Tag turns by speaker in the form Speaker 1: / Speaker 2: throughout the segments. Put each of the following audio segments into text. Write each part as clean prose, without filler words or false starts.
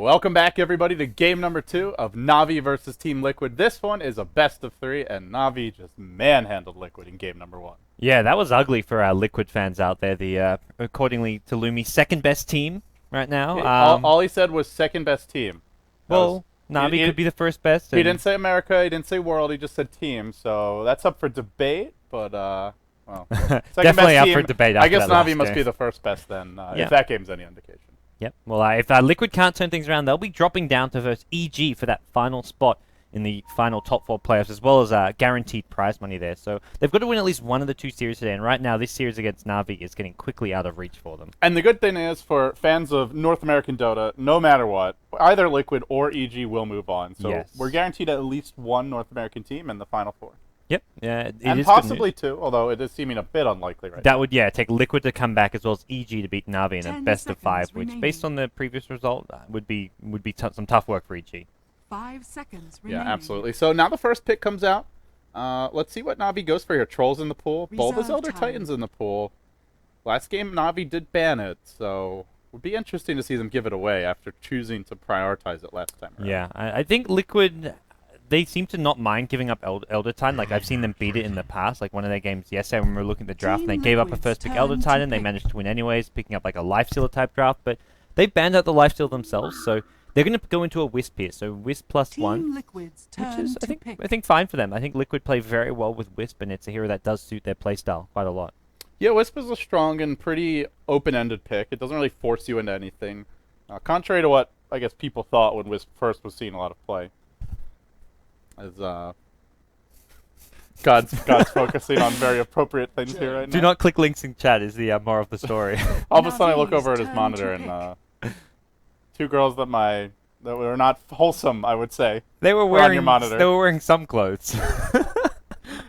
Speaker 1: Welcome back, everybody, to game number 2 of Navi versus Team Liquid. This one is a best of 3, and Navi just manhandled Liquid in game number 1.
Speaker 2: Yeah, that was ugly for our Liquid fans out there. The accordingly to Lumi, second best team right now.
Speaker 1: All he said was second best team.
Speaker 2: Navi could be the first best.
Speaker 1: He didn't say America, he didn't say world, he just said team. So that's up for debate, but well,
Speaker 2: definitely up for debate.
Speaker 1: I guess Navi must be the first best then, if that game's any indication.
Speaker 2: Yep. Well, if Liquid can't turn things around, they'll be dropping down to versus EG for that final spot in the final top 4 playoffs, as well as guaranteed prize money there. So they've got to win at least one of the 2 series today, and right now this series against Navi is getting quickly out of reach for them.
Speaker 1: And the good thing is, for fans of North American Dota, no matter what, either Liquid or EG will move on. So we're guaranteed at least one North American team in the final 4.
Speaker 2: Yep. Yeah,
Speaker 1: and possibly 2, although it is seeming a bit unlikely right now.
Speaker 2: That would, take Liquid to come back as well as EG to beat Navi in a best of 5, which, based on the previous result, would be some tough work for EG.
Speaker 3: 5 seconds remaining.
Speaker 1: Yeah, absolutely. So now the first pick comes out. Let's see what Navi goes for here. Trolls in the pool. Bulba's Elder Titans in the pool. Last game, Navi did ban it, so it would be interesting to see them give it away after choosing to prioritize it last time around.
Speaker 2: Yeah, I think Liquid, they seem to not mind giving up Elder Titan. Like, I've seen them beat it in the past. Like, one of their games yesterday when we were looking at the draft, and they gave up a first pick Elder Titan. They managed to win anyways, picking up like a Lifestealer type draft, but they banned out the Lifesteal themselves, so they're going to go into a Wisp here. So Wisp +1, which is, I think fine for them. I think Liquid play very well with Wisp, and it's a hero that does suit their playstyle quite a lot.
Speaker 1: Yeah, Wisp is a strong and pretty open-ended pick. It doesn't really force you into anything, contrary to what I guess people thought when Wisp first was seeing a lot of play. As God's focusing on very appropriate things here right now.
Speaker 2: Do not click links in chat is the moral of the story.
Speaker 1: All of a sudden I look over at his monitor and 2 girls that were not wholesome, I would say.
Speaker 2: They were wearing on your monitor. They were wearing some clothes.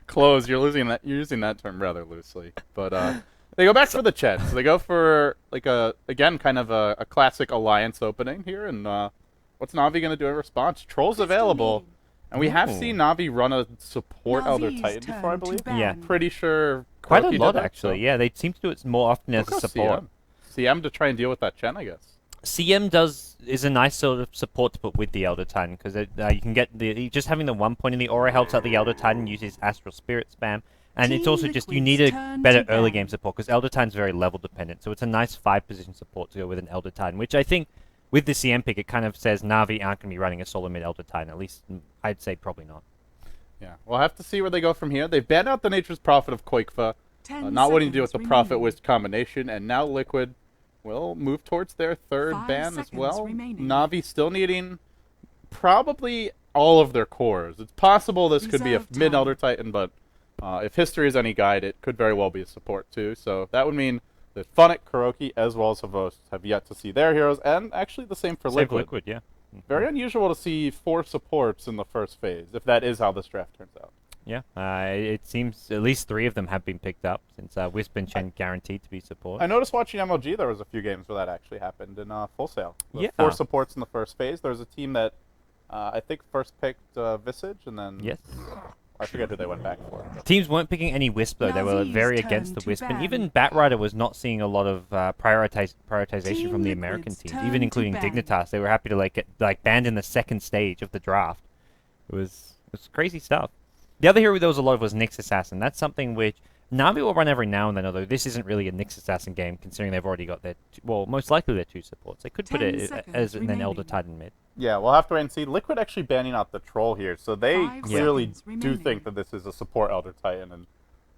Speaker 1: Clothes, you're using that term rather loosely. But they go back for the Chet. So they go for like kind of a classic alliance opening here, and what's Navi gonna do in response? Trolls available. And we have seen Navi run a support Elder Titan before, I believe.
Speaker 2: Yeah.
Speaker 1: Pretty sure.
Speaker 2: Quite a lot, actually. Yeah, they seem to do it more often as a support.
Speaker 1: CM to try and deal with that Chen, I guess.
Speaker 2: CM is a nice sort of support to put with the Elder Titan, because you can get just having the 1 point in the aura helps out the Elder Titan, uses Astral Spirit spam, and it's also just you need a better early game support, because Elder Titan's very level dependent, so it's a nice 5-position support to go with an Elder Titan, which I think with the CM pick, it kind of says Navi aren't going to be running a solo mid Elder Titan. At least, I'd say probably not.
Speaker 1: Yeah, we'll have to see where they go from here. They've banned out the Nature's Prophet of Koikfa, not wanting to deal with the Prophet Wisp combination, and now Liquid will move towards their 3rd ban as well. Navi still needing probably all of their cores. It's possible this could be a mid Elder Titan, but if history is any guide, it could very well be a support too. So that would mean that Funnick, Kuroki, as well as Havos have yet to see their heroes, and actually the same for Liquid.
Speaker 2: Yeah.
Speaker 1: Very unusual to see 4 supports in the first phase, if that is how this draft turns out.
Speaker 2: Yeah, it seems at least 3 of them have been picked up, since Wisp and Chen guaranteed to be support.
Speaker 1: I noticed watching MLG there was a few games where that actually happened in Full Sail. 4 supports in the first phase. There was a team that I think first picked Visage, and then...
Speaker 2: Yes.
Speaker 1: I forget who they went back for.
Speaker 2: Teams weren't picking any Wisp, though. They were very against the Wisp. And even Batrider was not seeing a lot of prioritization from the American teams, even including Dignitas. They were happy to get banned in the 2nd stage of the draft. It was crazy stuff. The other hero there was a lot of was Nyx Assassin. That's something which Navi will run every now and then, although this isn't really a Nyx Assassin game, considering they've already got their, most likely their 2 supports. They could put it as an Elder Titan mid.
Speaker 1: Yeah, we'll have to wait and see. Liquid actually banning out the Troll here, so they clearly do think that this is a support Elder Titan, and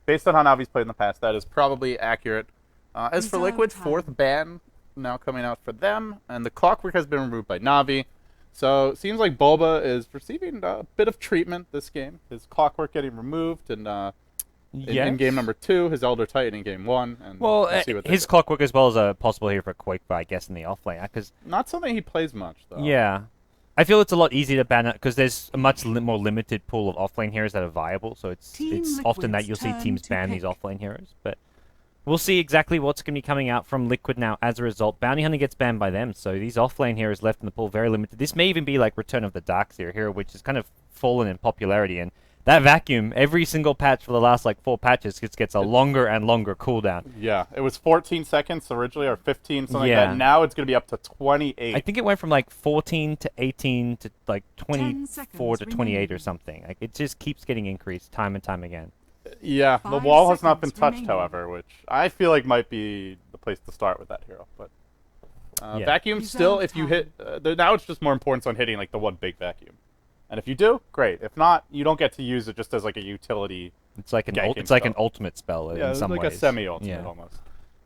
Speaker 1: based on how Navi's played in the past, that is probably accurate. As for Liquid, 4th ban now coming out for them, and the Clockwork has been removed by Navi. So it seems like Bulba is receiving a bit of treatment this game. His Clockwork getting removed, and in game number 2, his Elder Titan in game 1. And
Speaker 2: well, his Clockwork as well as a possible here for Quake, I guess, in the offlane. Because
Speaker 1: not something he plays much, though.
Speaker 2: Yeah. I feel it's a lot easier to ban it, because there's a much more limited pool of offlane heroes that are viable, so it's often that you'll see teams ban these offlane heroes. But we'll see exactly what's going to be coming out from Liquid now as a result. Bounty Hunter gets banned by them, so these offlane heroes left in the pool very limited. This may even be like Return of the Darkseer, a hero which has kind of fallen in popularity, and That vacuum, every single patch for the last like 4 patches, just gets a longer and longer cooldown.
Speaker 1: Yeah, it was 14 seconds originally, or 15, something
Speaker 2: Yeah.
Speaker 1: like that. Now it's going to be up to 28.
Speaker 2: I think it went from like 14 to 18 to like 24
Speaker 3: seconds
Speaker 2: to 28 or
Speaker 3: remaining.
Speaker 2: something. Like it just keeps getting increased time and time again.
Speaker 1: Yeah, the
Speaker 3: 5
Speaker 1: wall has not been
Speaker 3: seconds
Speaker 1: touched,
Speaker 3: remaining.
Speaker 1: however, which I feel like might be the place to start with that hero. But
Speaker 2: Yeah.
Speaker 1: vacuum
Speaker 3: Reserve
Speaker 1: still, if you
Speaker 3: time.
Speaker 1: hit, now it's just more importance on hitting like the one big vacuum. And if you do, great. If not, you don't get to use it just as like a utility.
Speaker 2: It's like an
Speaker 1: Ganking
Speaker 2: it's like an
Speaker 1: spell.
Speaker 2: ultimate spell
Speaker 1: Yeah,
Speaker 2: in
Speaker 1: it's
Speaker 2: some
Speaker 1: like
Speaker 2: ways.
Speaker 1: a semi-ultimate
Speaker 2: Yeah.
Speaker 1: almost.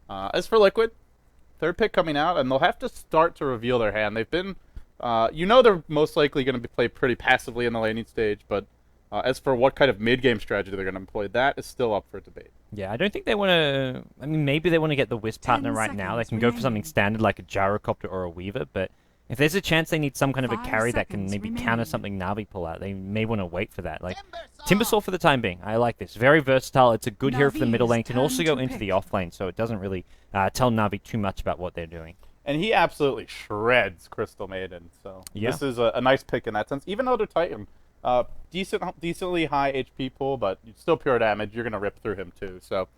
Speaker 1: As for Liquid, third pick coming out, and they'll have to start to reveal their hand. They've been, they're most likely going to be played pretty passively in the laning stage, but as for what kind of mid-game strategy they're going to employ, that is still up for debate.
Speaker 2: Yeah, I don't think they want to. I mean, maybe they want to get the Wisp
Speaker 3: 10
Speaker 2: partner right now. They
Speaker 3: seconds
Speaker 2: can go for something
Speaker 3: remaining.
Speaker 2: standard like a Gyrocopter or a Weaver, but if there's a chance they need some kind of a
Speaker 3: 5
Speaker 2: carry that can
Speaker 3: seconds
Speaker 2: maybe counter
Speaker 3: remaining.
Speaker 2: something Navi pull out, they may want to wait for that. Like Timbersaw for the time being. I like this. Very versatile. It's a good hero for the middle
Speaker 3: Navi's
Speaker 2: lane. Can also
Speaker 3: turn
Speaker 2: go
Speaker 3: to
Speaker 2: into the
Speaker 3: pick.
Speaker 2: off lane, so it doesn't really tell Navi too much about what they're doing.
Speaker 1: And he absolutely shreds Crystal Maiden, so
Speaker 2: Yeah.
Speaker 1: this is a nice pick in that sense. Even Elder Titan, decently high HP pool, but still pure damage. You're going to rip through him too, so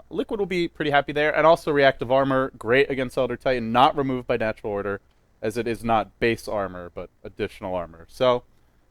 Speaker 1: Liquid will be pretty happy there. And also Reactive Armor, great against Elder Titan, not removed by Natural Order, as it is not base armor, but additional armor. So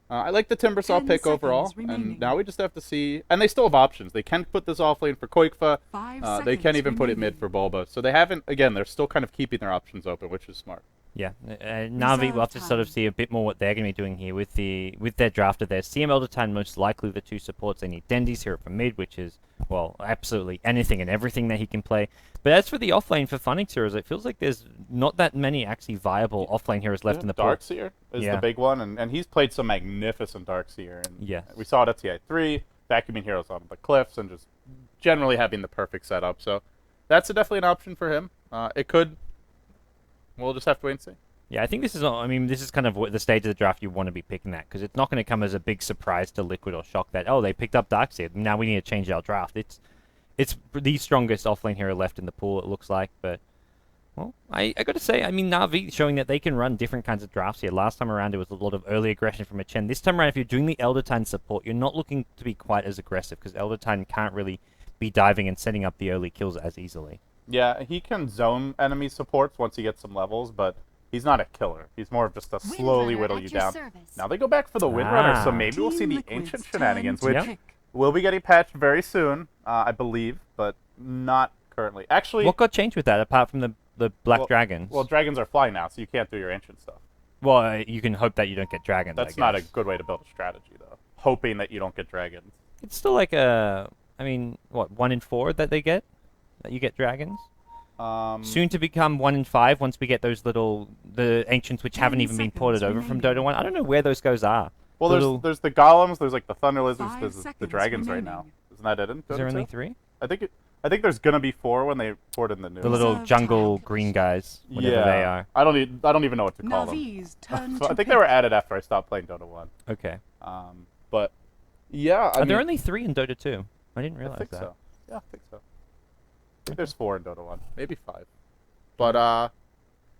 Speaker 1: I like the Timbersaw
Speaker 3: 10
Speaker 1: pick overall,
Speaker 3: seconds remaining.
Speaker 1: and now we just have to see. And they still have options. They can put this off lane for Koikfa.
Speaker 3: 5
Speaker 1: They can
Speaker 3: seconds
Speaker 1: even put it mid
Speaker 3: remaining.
Speaker 1: for Bulba. So they haven't. Again, they're still kind of keeping their options open, which is smart.
Speaker 2: Yeah, Navi, we'll have to sort of
Speaker 3: time.
Speaker 2: see a bit more what they're going to be doing here with their draft of their CM Elder Titan, most likely the 2 supports. They need Dendy's hero for mid, which is, well, absolutely anything and everything that he can play. But as for the offlane for Phoenix heroes, it feels like there's not that many actually viable offlane heroes left in the pool.
Speaker 1: Darkseer is
Speaker 2: Yeah.
Speaker 1: the big one, and he's played some magnificent Darkseer. And
Speaker 2: Yes.
Speaker 1: we saw it at TI3, vacuuming heroes on the cliffs, and just generally having the perfect setup. So that's definitely an option for him. It could. We'll just have to wait and see.
Speaker 2: Yeah, I think this is. I mean, this is kind of what the stage of the draft you want to be picking that, because it's not going to come as a big surprise to Liquid or shock that they picked up Darkseid. Now we need to change our draft. It's the strongest offlane hero left in the pool. It looks like, but well, I got to say, I mean, Na'Vi showing that they can run different kinds of drafts here. Last time around, it was a lot of early aggression from a Chen. This time around, if you're doing the Elder Titan support, you're not looking to be quite as aggressive, because Elder Titan can't really be diving and setting up the early kills as easily.
Speaker 1: Yeah, he can zone enemy supports once he gets some levels, but he's not a killer. He's more of just a slowly
Speaker 4: Windrunner
Speaker 1: whittle
Speaker 4: at
Speaker 1: you
Speaker 4: your
Speaker 1: down.
Speaker 4: service.
Speaker 1: Now they go back for the Windrunner, so
Speaker 2: Ah.
Speaker 1: maybe we'll see
Speaker 3: Team
Speaker 1: the
Speaker 3: Liquid's
Speaker 1: ancient
Speaker 3: turn
Speaker 1: shenanigans,
Speaker 3: to
Speaker 1: which
Speaker 3: pick.
Speaker 1: will be getting patched very soon, I believe, but not currently. Actually,
Speaker 2: What got changed with that, apart from the black
Speaker 1: Well-
Speaker 2: dragons?
Speaker 1: well, dragons are flying now, so you can't do your ancient stuff.
Speaker 2: Well, you can hope that you don't get dragons.
Speaker 1: That's
Speaker 2: I
Speaker 1: not a
Speaker 2: guess.
Speaker 1: good way to build a strategy, though. Hoping that you don't get dragons.
Speaker 2: It's still like a. I mean, what, 1 in 4 that they get? That you get dragons? Soon to become 1 in 5 once we get those the ancients which
Speaker 3: 10
Speaker 2: haven't even been ported
Speaker 3: seconds
Speaker 2: over from
Speaker 3: remaining.
Speaker 2: Dota 1. I don't know where those guys are.
Speaker 1: Well,
Speaker 2: Little-
Speaker 1: there's the golems, there's like the thunder lizards,
Speaker 3: 5
Speaker 1: there's the
Speaker 3: seconds
Speaker 1: dragons right
Speaker 3: remaining.
Speaker 1: now. Isn't that it? In
Speaker 2: Is there
Speaker 1: Dota
Speaker 2: only
Speaker 1: 2?
Speaker 2: 3?
Speaker 1: I think there's gonna be 4 when they port in the new.
Speaker 2: The little
Speaker 3: Reserve
Speaker 2: jungle
Speaker 3: time.
Speaker 2: green guys, whatever
Speaker 1: yeah,
Speaker 2: they are.
Speaker 1: I don't even know what to call them.
Speaker 3: Navi's turn
Speaker 1: So I
Speaker 3: to
Speaker 1: think
Speaker 3: pick.
Speaker 1: they were added after I stopped playing Dota 1.
Speaker 2: Okay.
Speaker 1: But yeah, I
Speaker 2: Are there
Speaker 1: mean,
Speaker 2: only 3 in Dota 2? I didn't
Speaker 1: I
Speaker 2: realize
Speaker 1: think
Speaker 2: that.
Speaker 1: so. Yeah, I think so. I think there's 4 in Dota 1, maybe 5. But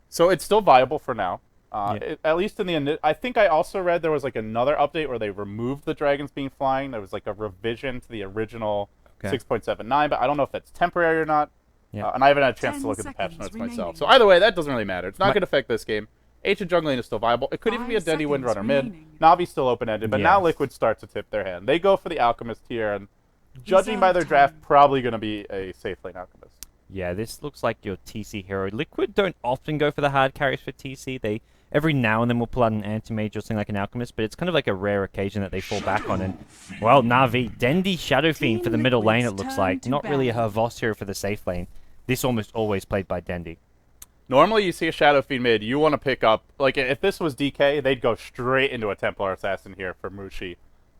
Speaker 1: so it's still viable for now.
Speaker 2: Yeah.
Speaker 1: At least in the I think I also read there was like another update where they removed the dragons being flying. There was like a revision to the original
Speaker 2: Okay.
Speaker 1: 6.79, but I don't know if that's temporary or not.
Speaker 2: Yeah.
Speaker 1: And I haven't had a chance
Speaker 3: 10
Speaker 1: to look at the patch
Speaker 3: seconds
Speaker 1: notes myself.
Speaker 3: remaining.
Speaker 1: So either way, that doesn't really matter. It's not
Speaker 2: My-
Speaker 1: going to affect this game. Ancient jungling is still viable. It could even be a
Speaker 3: 5
Speaker 1: Dendy
Speaker 3: seconds
Speaker 1: Windrunner mid.
Speaker 3: remaining.
Speaker 1: Navi's still open-ended, but now
Speaker 2: Yes.
Speaker 1: Liquid starts to tip their hand. They go for the Alchemist here, and judging by their draft,
Speaker 3: time.
Speaker 1: probably going to be a safe lane Alchemist.
Speaker 2: Yeah, this looks like your TC hero. Liquid don't often go for the hard carries for TC. They every now and then will pull out an anti-mage or something like an alchemist, but it's kind of like a rare occasion that they fall back on. And well, Na'Vi, Dendy Shadow Fiend for the
Speaker 3: Team
Speaker 2: middle lane. It
Speaker 3: Liquid's
Speaker 2: looks
Speaker 3: turn
Speaker 2: like
Speaker 3: to
Speaker 2: not really a
Speaker 3: ban.
Speaker 2: Havos hero for the safe lane. This almost always played by Dendy.
Speaker 1: Normally, you see a Shadow Fiend mid, you want to pick up, like, if this was DK, they'd go straight into a Templar Assassin here for Mushi,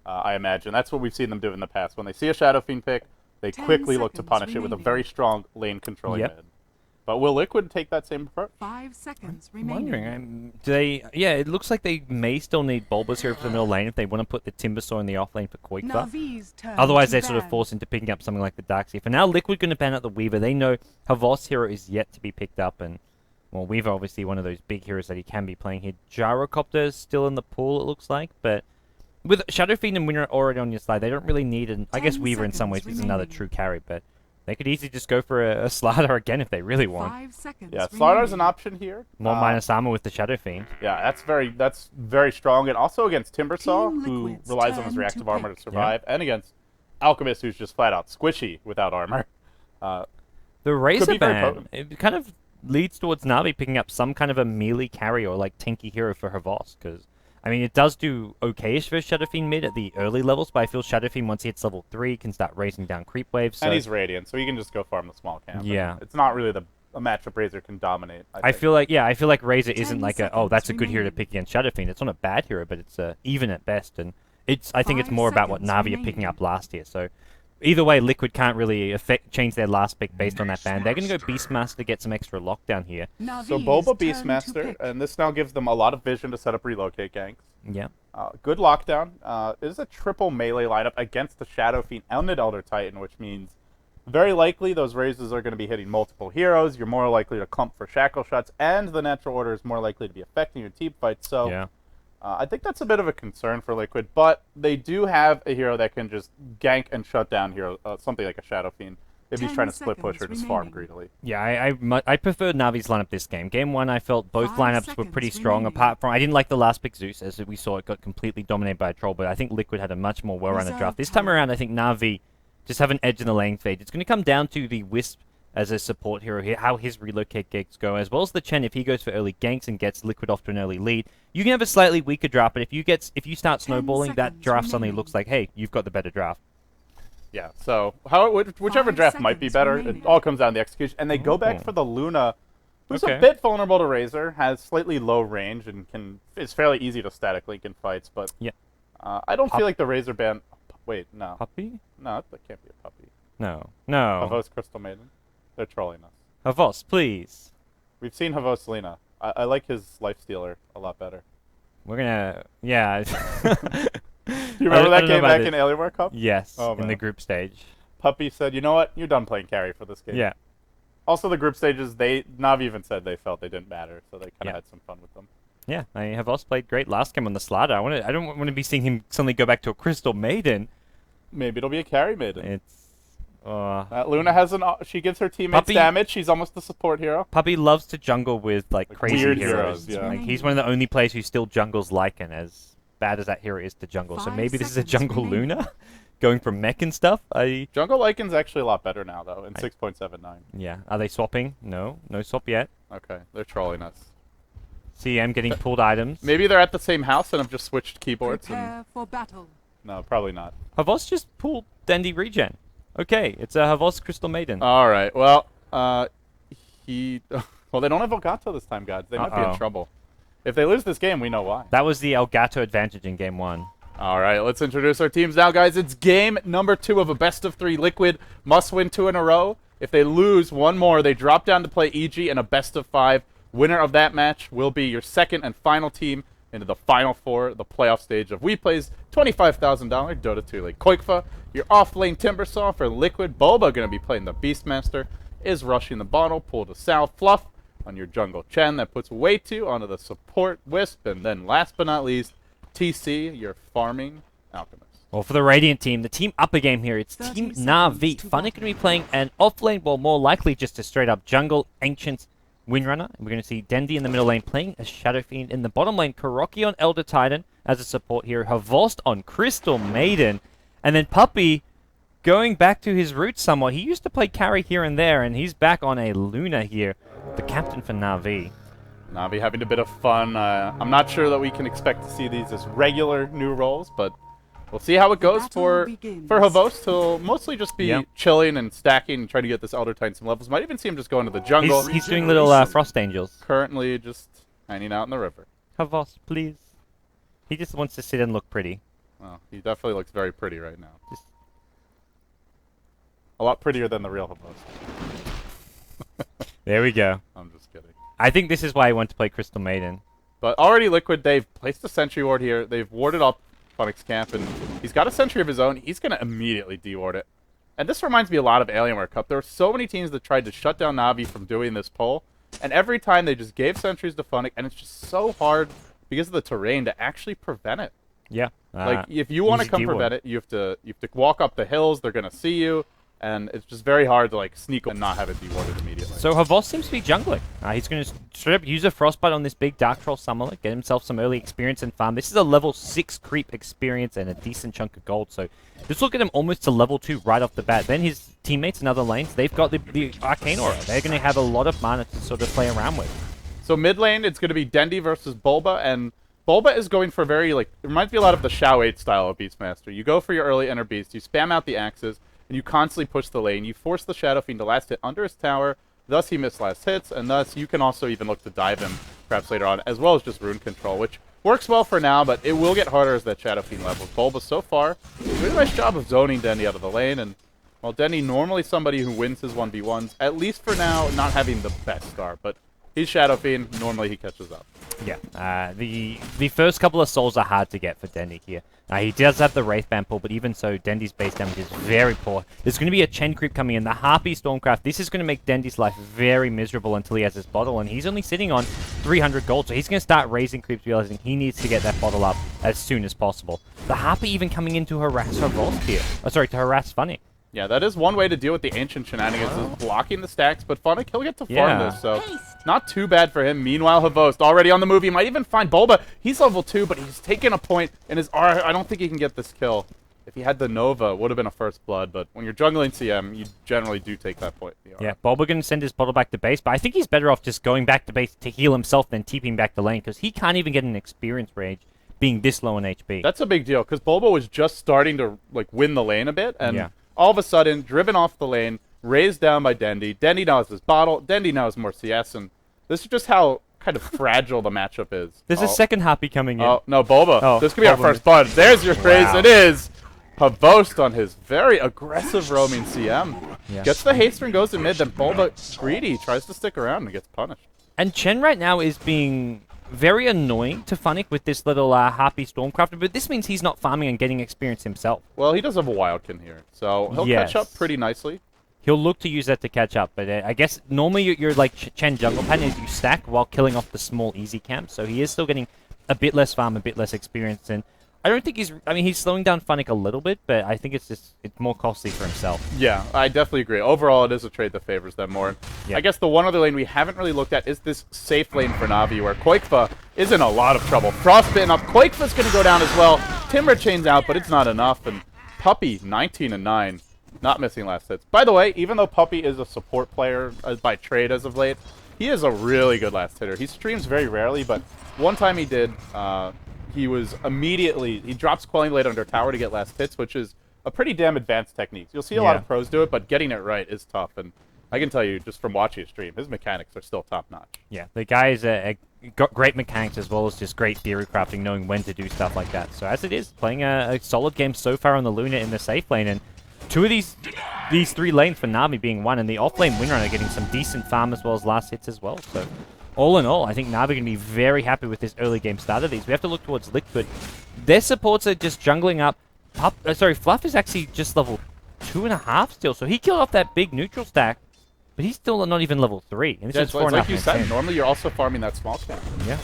Speaker 1: I imagine. That's what we've seen them do in the past. When they see a Shadow Fiend pick, they
Speaker 3: 10
Speaker 1: quickly look to
Speaker 3: seconds
Speaker 1: punish it with a
Speaker 3: remaining.
Speaker 1: very strong lane controlling
Speaker 2: Yep.
Speaker 1: mid. But will Liquid take that same approach?
Speaker 3: 5 seconds
Speaker 2: I'm
Speaker 3: remaining.
Speaker 2: wondering, do they? Yeah, it looks like they may still need Bulbas here for the middle lane if they want to put the Timbersaw in the off lane for Koikva.
Speaker 3: Navi's turn
Speaker 2: Otherwise,
Speaker 3: to
Speaker 2: they're sort of
Speaker 3: ban.
Speaker 2: forced into picking up something like the Darkseer. For now, Liquid going to ban out the Weaver. They know Havos hero is yet to be picked up, and well, Weaver obviously one of those big heroes that he can be playing here. Gyrocopter is still in the pool, it looks like, but with Shadow Fiend and Winner already on your side, they don't really need an... I guess
Speaker 3: 10
Speaker 2: Weaver in some ways
Speaker 3: seconds
Speaker 2: is another
Speaker 3: remaining.
Speaker 2: true carry, but they could easily just go for a Slardar again if they really want.
Speaker 3: 5 seconds
Speaker 1: Yeah,
Speaker 3: remaining.
Speaker 1: Slardar's an option here.
Speaker 2: More minus armor with the Shadow Fiend.
Speaker 1: Yeah, that's very strong, and also against Timbersaw,
Speaker 3: Team
Speaker 1: who
Speaker 3: Liquid's
Speaker 1: relies on his
Speaker 3: turn
Speaker 1: reactive
Speaker 3: to
Speaker 1: armor
Speaker 3: pick.
Speaker 1: to survive, and against Alchemist, who's just flat out squishy without armor.
Speaker 2: The Razor
Speaker 1: be very
Speaker 2: Band,
Speaker 1: potent.
Speaker 2: it kind of leads towards Na'Vi picking up some kind of a melee carry or like tanky hero for Havos, because I mean it does do okay-ish for Shadow Fiend mid at the early levels, but I feel Shadow Fiend once he hits level 3 can start raising down creep waves. So
Speaker 1: And he's Radiant, so he can just go farm the small camp.
Speaker 2: Yeah.
Speaker 1: It's not really a matchup Razor can dominate.
Speaker 2: I feel like Razor
Speaker 3: 10
Speaker 2: isn't like that's a good hero to
Speaker 3: seconds
Speaker 2: pick against Shadow Fiend. It's not a bad hero, but it's even at best, and I think it's
Speaker 3: 5
Speaker 2: more about what
Speaker 3: seconds
Speaker 2: Na'Vi are picking
Speaker 3: remaining.
Speaker 2: up last year. So either way, Liquid can't really change their last pick based on that ban. They're going to go Beastmaster to get some extra lockdown here.
Speaker 1: So
Speaker 3: Navi's
Speaker 1: Boba
Speaker 3: turn to
Speaker 1: Beastmaster,
Speaker 3: pick.
Speaker 1: and this now gives them a lot of vision to set up relocate ganks.
Speaker 2: Yeah.
Speaker 1: Good lockdown. It is a triple melee lineup against the Shadow Fiend and the Elder Titan, which means very likely those raises are going to be hitting multiple heroes. You're more likely to clump for shackle shots, and the natural order is more likely to be affecting your team fights. So
Speaker 2: Yeah.
Speaker 1: I think that's a bit of a concern for Liquid, but they do have a hero that can just gank and shut down hero, something like a Shadow Fiend, if he's
Speaker 3: 10
Speaker 1: trying to split push or
Speaker 3: seconds
Speaker 1: just farm
Speaker 3: remaining.
Speaker 1: greedily.
Speaker 2: Yeah, I preferred Navi's lineup this game. Game 1, I felt both
Speaker 3: 5
Speaker 2: lineups were
Speaker 3: seconds
Speaker 2: pretty strong,
Speaker 3: remaining.
Speaker 2: apart from... I didn't like the last pick Zeus, as we saw it got completely dominated by a troll, but I think Liquid had a much more well-rounded
Speaker 3: Reserve
Speaker 2: draft. This time
Speaker 3: time.
Speaker 2: around, I think Na'Vi just have an edge in the lane fade. It's going to come down to the Wisp as a support hero here, how his relocate ganks go, as well as the Chen. If he goes for early ganks and gets Liquid off to an early lead, you can have a slightly weaker draft, but if you start
Speaker 3: 10
Speaker 2: snowballing, that
Speaker 3: seconds
Speaker 2: draft suddenly
Speaker 3: remaining.
Speaker 2: looks like, hey, you've got the better draft.
Speaker 1: Yeah, so whichever
Speaker 3: 5
Speaker 1: draft might be
Speaker 3: seconds
Speaker 1: better,
Speaker 3: remaining.
Speaker 1: it all comes down to the execution. And they go back
Speaker 2: Ooh.
Speaker 1: for the Luna, who's
Speaker 2: Okay.
Speaker 1: a bit vulnerable to Razor, has slightly low range, and is fairly easy to static link in fights. But
Speaker 2: Yeah.
Speaker 1: I don't feel like the Razor band. Wait, no,
Speaker 2: Puppy?
Speaker 1: no, that can't be a puppy.
Speaker 2: No. No.
Speaker 1: Havos Crystal Maiden, they're trolling us.
Speaker 2: Havos, please.
Speaker 1: We've seen Havos Lena. I like his Lifestealer a lot better.
Speaker 2: We're gonna... Yeah.
Speaker 1: Do you remember that game back in Alienware Cup?
Speaker 2: Yes,
Speaker 1: Oh,
Speaker 2: in the
Speaker 1: man.
Speaker 2: group stage.
Speaker 1: Puppy said, "You know what? You're done playing carry for this game."
Speaker 2: Yeah.
Speaker 1: Also, the group stages, Navi even said they felt they didn't matter, so they kind of
Speaker 2: Yeah.
Speaker 1: had some fun with them.
Speaker 2: Yeah, I have also played great last game on the Slardar. I don't want to be seeing him suddenly go back to a Crystal Maiden.
Speaker 1: Maybe it'll be a carry maiden.
Speaker 2: It's...
Speaker 1: Luna has she gives her teammates
Speaker 2: Puppy-
Speaker 1: damage. She's almost a support hero.
Speaker 2: Puppy loves to jungle with like crazy
Speaker 1: weird
Speaker 2: heroes.
Speaker 1: heroes, yeah.
Speaker 2: Like he's one of the only players who still jungles Lycan, as bad as that hero is to jungle. So
Speaker 3: 5
Speaker 2: maybe this is a
Speaker 3: seconds
Speaker 2: jungle
Speaker 3: remaining.
Speaker 2: Luna, going from mech and stuff.
Speaker 1: Jungle Lycan's actually a lot better now, though, in 6.79.
Speaker 2: Yeah. Are they swapping? No swap yet.
Speaker 1: Okay, they're trolling us.
Speaker 2: CM getting pulled items.
Speaker 1: Maybe they're at the same house and have just switched keyboards. And
Speaker 3: Prepare for battle.
Speaker 1: no, probably not.
Speaker 2: Havos just pulled Dandy regen. Okay, it's a Havos Crystal Maiden.
Speaker 1: All right. Well, well, they don't have Elgato this time, guys. They might be
Speaker 2: Uh-oh.
Speaker 1: in trouble. If they lose this game, we know why.
Speaker 2: That was the Elgato advantage in game 1.
Speaker 1: All right, let's introduce our teams now, guys. It's game number 2 of a best-of-3 Liquid. Must win 2 in a row. If they lose one more, they drop down to play EG in a best-of-5. Winner of that match will be your second and final team into the Final Four, the playoff stage of WePlay's $25,000 Dota 2 League. Koikfa, your off-lane Timbersaw for Liquid. Boba going to be playing the Beastmaster. Is rushing the bottle, pull to south. Fluff on your jungle Chen. That puts way 2 onto the support Wisp. And then last but not least, TC, your farming Alchemist.
Speaker 2: Well, for the Radiant team, the team upper game here, it's
Speaker 3: 30
Speaker 2: Team
Speaker 3: seconds
Speaker 2: Na'Vi.
Speaker 3: to
Speaker 2: Funny
Speaker 3: battle.
Speaker 2: going to be playing an off-lane, well, more likely just a straight-up jungle Ancient Windrunner. And we're going to see Dendi in the middle lane playing a Shadow Fiend. In the bottom lane, Kuroki on Elder Titan as a support hero. Havost on Crystal Maiden. And then Puppy going back to his roots somewhat. He used to play carry here and there, and he's back on a Luna here, the captain for Na'Vi.
Speaker 1: Navi having a bit of fun. I'm not sure that we can expect to see these as regular new roles, but we'll see how it goes
Speaker 3: battle
Speaker 1: for
Speaker 3: begins.
Speaker 1: Havost. He'll mostly just be
Speaker 2: Yep.
Speaker 1: chilling and stacking and trying to get this Elder Titan some levels. Might even see him just go into the jungle.
Speaker 2: He's doing little Frost Angels.
Speaker 1: Currently just hanging out in the river.
Speaker 2: Havost, please. He just wants to sit and look pretty.
Speaker 1: Well, he definitely looks very pretty right now.
Speaker 2: Just
Speaker 1: A lot prettier than the real Havost.
Speaker 2: There we go.
Speaker 1: I'm just kidding.
Speaker 2: I think this is why I went to play Crystal Maiden.
Speaker 1: But already Liquid, they've placed a sentry ward here. They've warded up Phoenix Camp, and he's got a sentry of his own. He's going to immediately deward it. And this reminds me a lot of Alienware Cup. There were so many teams that tried to shut down Na'Vi from doing this pull, and every time they just gave sentries to Funnick, and it's just so hard because of the terrain to actually prevent it.
Speaker 2: Yeah.
Speaker 1: Like, if you want to come prevent it, you have to walk up the hills. They're going to see you. And it's just very hard to like sneak and not have it dewarded immediately.
Speaker 2: So Havos seems to be jungling. He's going to straight up use a Frostbite on this big Dark Troll Summoner, get himself some early experience and farm. This is a level 6 creep experience and a decent chunk of gold. So this will get him almost to level 2 right off the bat. Then his teammates in other lanes, they've got the Arcane Aura. They're going to have a lot of mana to sort of play around with.
Speaker 1: So mid lane, it's going to be Dendi versus Bulba, and Bulba is going for very, like, it reminds me a lot of the Shao 8 style of Beastmaster. You go for your early Inner Beast, you spam out the axes, and you constantly push the lane. You force the Shadow Fiend to last hit under his tower, thus he missed last hits, and thus you can also even look to dive him perhaps later on, as well as just rune control, which works well for now, but it will get harder as that Shadow Fiend levels. Bulba so far doing a nice job of zoning Dendi out of the lane, and while Dendi normally somebody who wins his 1v1s, at least for now, not having the best start, but he's Shadow Fiend, normally he catches up.
Speaker 2: Yeah, the first couple of souls are hard to get for Dendi here. He does have the Wraith Band pull, but even so, Dendi's base damage is very poor. There's going to be a Chen creep coming in. The Harpy Stormcraft, this is going to make Dendi's life very miserable until he has his bottle, and he's only sitting on 300 gold, so he's going to start raising creeps, realizing he needs to get that bottle up as soon as possible. The Harpy even coming in to harass Havos here. Oh, sorry, to harass Funny.
Speaker 1: Yeah, that is one way to deal with the Ancient shenanigans, is blocking the stacks, but Funnick, he'll get to farm this, so not too bad for him. Meanwhile, Havost already on the move. He might even find Bulba. He's level 2, but he's taking a point in his R. I don't think he can get this kill. If he had the Nova, it would have been a first blood, but when you're jungling CM, you generally do take that point.
Speaker 2: Yeah, Bulba going to send his bottle back to base, but I think he's better off just going back to base to heal himself than TPing back to lane, because he can't even get an experience rage being this low in HP.
Speaker 1: That's a big deal, because Bulba was just starting to like win the lane a bit, and all of a sudden, driven off the lane, raised down by Dendi. Dendi now has his bottle. Dendi now has more CS, and this is just how kind of fragile the matchup is.
Speaker 2: There's a second Harpy coming in.
Speaker 1: Oh, no, Bulba. This could be our first blood. There's your raise. It is. Havost on his very aggressive roaming CM. Gets the haste and goes to mid, then Bulba, greedy, tries to stick around and gets punished.
Speaker 2: And Chen right now is being very annoying to Funnick with this little Harpy Stormcrafter, but this means he's not farming and getting experience himself.
Speaker 1: Well, he does have a Wildkin here, so he'll catch up pretty nicely.
Speaker 2: He'll look to use that to catch up, but I guess normally your like Chen jungle pattern is you stack while killing off the small easy camps, so he is still getting a bit less farm, a bit less experience, and I don't think he's slowing down Funnick a little bit, but I think it's more costly for himself.
Speaker 1: Yeah, I definitely agree. Overall, it is a trade that favors them more. I guess the one other lane we haven't really looked at is this safe lane for Na'Vi, where Koikfa is in a lot of trouble. Frostbitten up. Koikfa's going to go down as well. Timber chains out, but it's not enough. And Puppy, 19-9, not missing last hits. By the way, even though Puppy is a support player by trade as of late, he is a really good last hitter. He streams very rarely, but one time he did... he drops Quelling Blade under tower to get last hits, which is a pretty damn advanced technique. You'll see a lot of pros do it, but getting it right is tough. And I can tell you, just from watching his stream, his mechanics are still top-notch.
Speaker 2: Yeah, the guy's got great mechanics as well as just great theory crafting, knowing when to do stuff like that. So as it is, playing a solid game so far on the Luna in the safe lane, and two of these 3 lanes for Na'Vi being one, and the off-lane Windrunner getting some decent farm as well as last hits as well. So all in all, I think Na'Vi are going to be very happy with this early game start of these. We have to look towards Liquid. Their supports are just jungling up. Fluff is actually just level 2.5 still, so he killed off that big neutral stack, but he's still not even level 3. And this is 4.5.
Speaker 1: Like you said, normally you're also farming that small camp.
Speaker 2: Yeah.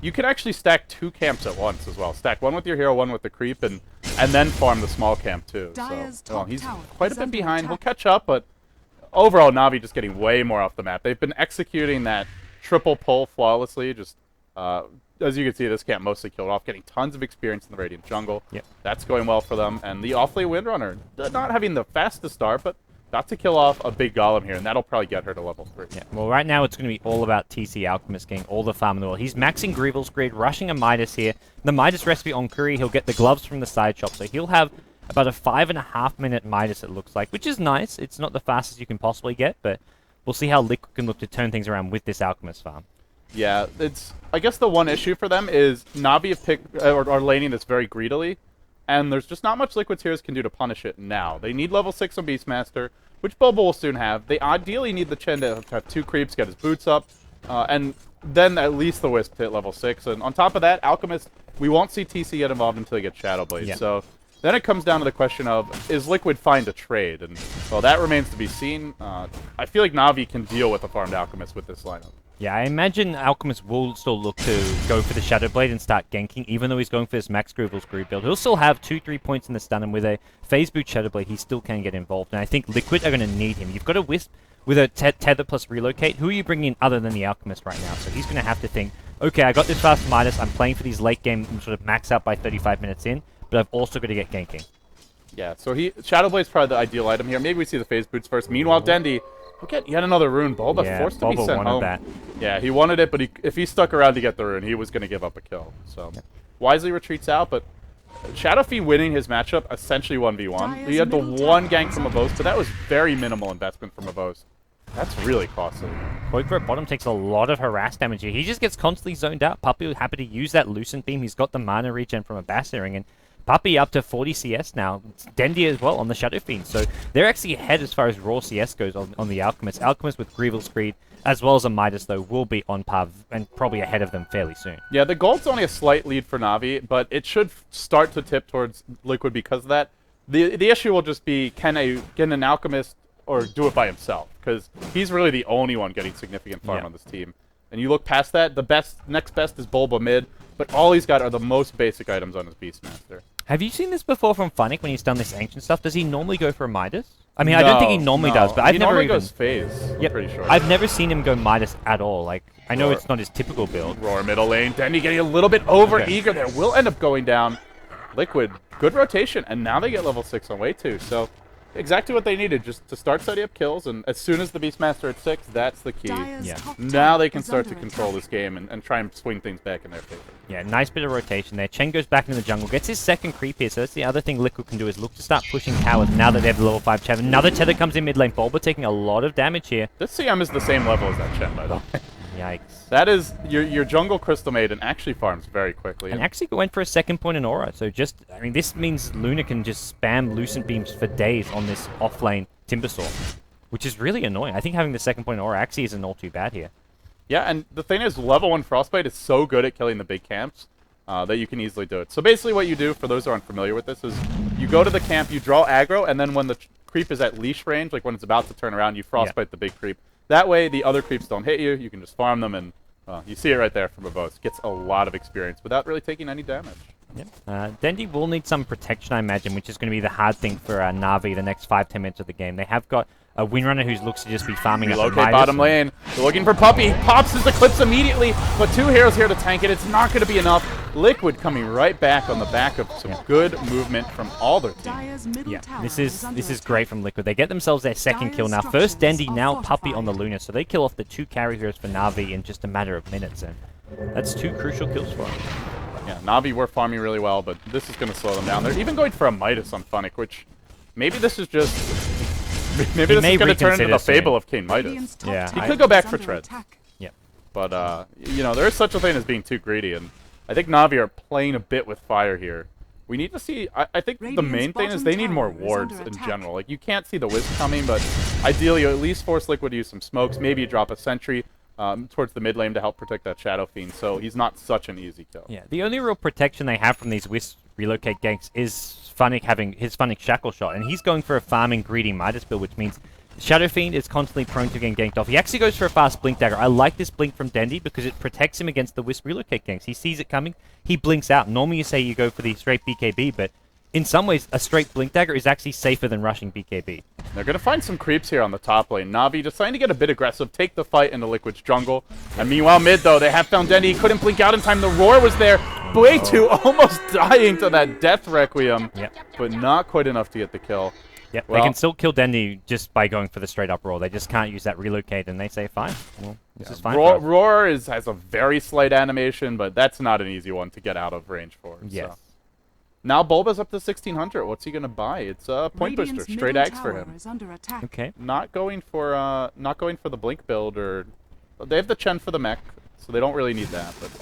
Speaker 1: You can actually stack 2 camps at once as well. Stack one with your hero, one with the creep, and then farm the small camp too. So he's quite a bit behind. He'll catch up, but overall, Na'Vi just getting way more off the map. They've been executing that triple pull flawlessly. Just as you can see, this camp mostly killed off, getting tons of experience in the Radiant jungle. That's going well for them. And the off-lane Windrunner, not having the fastest start, but got to kill off a big golem here, and that'll probably get her to level 3.
Speaker 2: Yeah. Well, right now it's going to be all about TC Alchemist getting all the farm in the world. He's maxing Greevil's Greed, rushing a Midas here. The Midas recipe on Curry, he'll get the gloves from the side shop, so he'll have about a 5.5 minute Midas, it looks like, which is nice. It's not the fastest you can possibly get, but we'll see how Liquid can look to turn things around with this Alchemist farm.
Speaker 1: Yeah, I guess the one issue for them is Na'Vi have picked, are laning this very greedily, and there's just not much Liquid Tears can do to punish it now. They need level 6 on Beastmaster, which Bulba will soon have. They ideally need the Chen to have 2 creeps, get his boots up, and then at least the Wisp to hit level 6. And on top of that, Alchemist, we won't see TC get involved until he gets Shadow Blade. So then it comes down to the question of, is Liquid fine to trade? And, well, that remains to be seen. I feel like Na'Vi can deal with a farmed Alchemist with this lineup.
Speaker 2: Yeah, I imagine Alchemist will still look to go for the Shadow Blade and start ganking, even though he's going for this Max Grievel's Groove build. He'll still have 2-3 points in the stun, and with a Phase Boot Shadow Blade, he still can get involved. And I think Liquid are going to need him. You've got a Wisp with a Tether plus Relocate. Who are you bringing in other than the Alchemist right now? So he's going to have to think, okay, I got this fast Midas, I'm playing for these late game sort of max out by 35 minutes in, but I've also got to get ganking.
Speaker 1: Yeah, so Shadow Blade's probably the ideal item here. Maybe we see the Phase Boots first. Meanwhile, Dendi will get yet another rune. Bulba forced to be sent home.
Speaker 2: That.
Speaker 1: Yeah, he wanted it, but if he stuck around to get the rune, he was going to give up a kill. So wisely retreats out, but Shadow Fiend winning his matchup essentially 1v1. He had the one gank from Avos, but that was very minimal investment from Avos. That's really costly.
Speaker 2: Quoker at bottom takes a lot of harass damage here. He just gets constantly zoned out. Puppy was happy to use that Lucent Beam. He's got the mana regen from a Bassering, and Puppy up to 40 CS now. Dendi as well on the Shadow Fiend. So they're actually ahead as far as raw CS goes on the Alchemist. Alchemist with Grievel's Greed, as well as a Midas, though, will be on par and probably ahead of them fairly soon. Yeah,
Speaker 1: the gold's only a slight lead for Na'Vi, but it should start to tip towards Liquid because of that. The issue will just be, can an Alchemist or do it by himself? Because he's really the only one getting significant farm on this team. And you look past that, the next best is Bulba mid, but all he's got are the most basic items on his Beastmaster.
Speaker 2: Have you seen this before from Funnick when he's done this ancient stuff? Does he normally go for a Midas? I mean, I don't think he normally does, but I've never
Speaker 1: even... He normally goes Phase, I'm pretty sure.
Speaker 2: I've never seen him go Midas at all. Like, I know it's not his typical build.
Speaker 1: Roar middle lane. Dendi getting a little bit over-eager there. Will end up going down. Liquid, good rotation, and now they get level 6 on way 2, so... Exactly what they needed, just to start setting up kills, and as soon as the Beastmaster at 6, that's the key. Now they can start to control this game and try and swing things back in their favor.
Speaker 2: Yeah, nice bit of rotation there. Chen goes back into the jungle, gets his second creep here, so that's the other thing Liquid can do is look to start pushing towers now that they have the level 5 Chen. Another tether comes in mid lane, Bulba taking a lot of damage here.
Speaker 1: This CM is the same level as that Chen, by the way.
Speaker 2: Yikes.
Speaker 1: That is, your jungle Crystal Maiden actually farms very quickly.
Speaker 2: And actually went for a second point in Aura, so just, I mean, this means Luna can just spam Lucent Beams for days on this off-lane Timbersaw, which is really annoying. I think having the second point in Aura actually isn't all too bad here.
Speaker 1: Yeah, and the thing is, level 1 Frostbite is so good at killing the big camps that you can easily do it. So basically what you do, for those who aren't familiar with this, is you go to the camp, you draw aggro, and then when the creep is at leash range, like when it's about to turn around, you Frostbite the big creep. That way, the other creeps don't hit you. You can just farm them, and you see it right there from Avos. Gets a lot of experience without really taking any damage.
Speaker 2: Yep. Dendi will need some protection, I imagine, which is going to be the hard thing for Na'Vi the next 5-10 minutes of the game. They have got a Windrunner who looks to just be farming up
Speaker 1: Relocate bottom lane. They're looking for Puppy. He pops his Eclipse immediately, but 2 heroes here to tank it. It's not going to be enough. Liquid coming right back on the back of some good movement from all their team.
Speaker 2: Yeah, this is great from Liquid. They get themselves their second kill now. First Dendi, now Puppy on the Luna. So they kill off the 2 carry heroes for Na'Vi in just a matter of minutes. And that's 2 crucial kills for them.
Speaker 1: Yeah, Na'Vi were farming really well, but this is going to slow them down. They're even going for a Midas on Funnick, which maybe this is just... Maybe this is going to turn into the fable of King Midas.
Speaker 2: Yeah,
Speaker 1: he could go back for treads.
Speaker 2: Yeah.
Speaker 1: But, you know, there is such a thing as being too greedy, and I think Na'Vi are playing a bit with fire here. We need to see... I think the main thing is they need more wards in general. Like, you can't see the Wisp coming, but ideally you at least force Liquid to use some smokes. Maybe you drop a sentry towards the mid lane to help protect that Shadow Fiend, so he's not such an easy kill.
Speaker 2: Yeah, the only real protection they have from these Wisp relocate ganks is Funnick having his Funnick Shackle Shot, and he's going for a farming greedy Midas build, which means Shadow Fiend is constantly prone to getting ganked off. He actually goes for a fast Blink Dagger. I like this Blink from Dendi because it protects him against the Wisp relocate ganks. He sees it coming, he blinks out. Normally you say you go for the straight BKB, but in some ways a straight Blink Dagger is actually safer than rushing BKB.
Speaker 1: They're going to find some creeps here on the top lane. Na'Vi deciding to get a bit aggressive, take the fight into Liquid's jungle. And meanwhile, mid, though, they have found Dendi. He couldn't blink out in time. The Roar was there. Way too, almost dying to that Death Requiem.
Speaker 2: Yep.
Speaker 1: But not quite enough to get the kill.
Speaker 2: Yep, well, they can still kill Dendi just by going for the straight-up Roar. They just can't use that relocate, and they say, fine. Well, this is fine.
Speaker 1: Roar has a very slight animation, but that's not an easy one to get out of range for.
Speaker 2: Yes.
Speaker 1: So. Now Bulba's up to 1600. What's he gonna buy? It's a point booster, straight Axe for him.
Speaker 2: Okay.
Speaker 1: Not going for the Blink build, or they have the Chen for the mech, so they don't really need that. But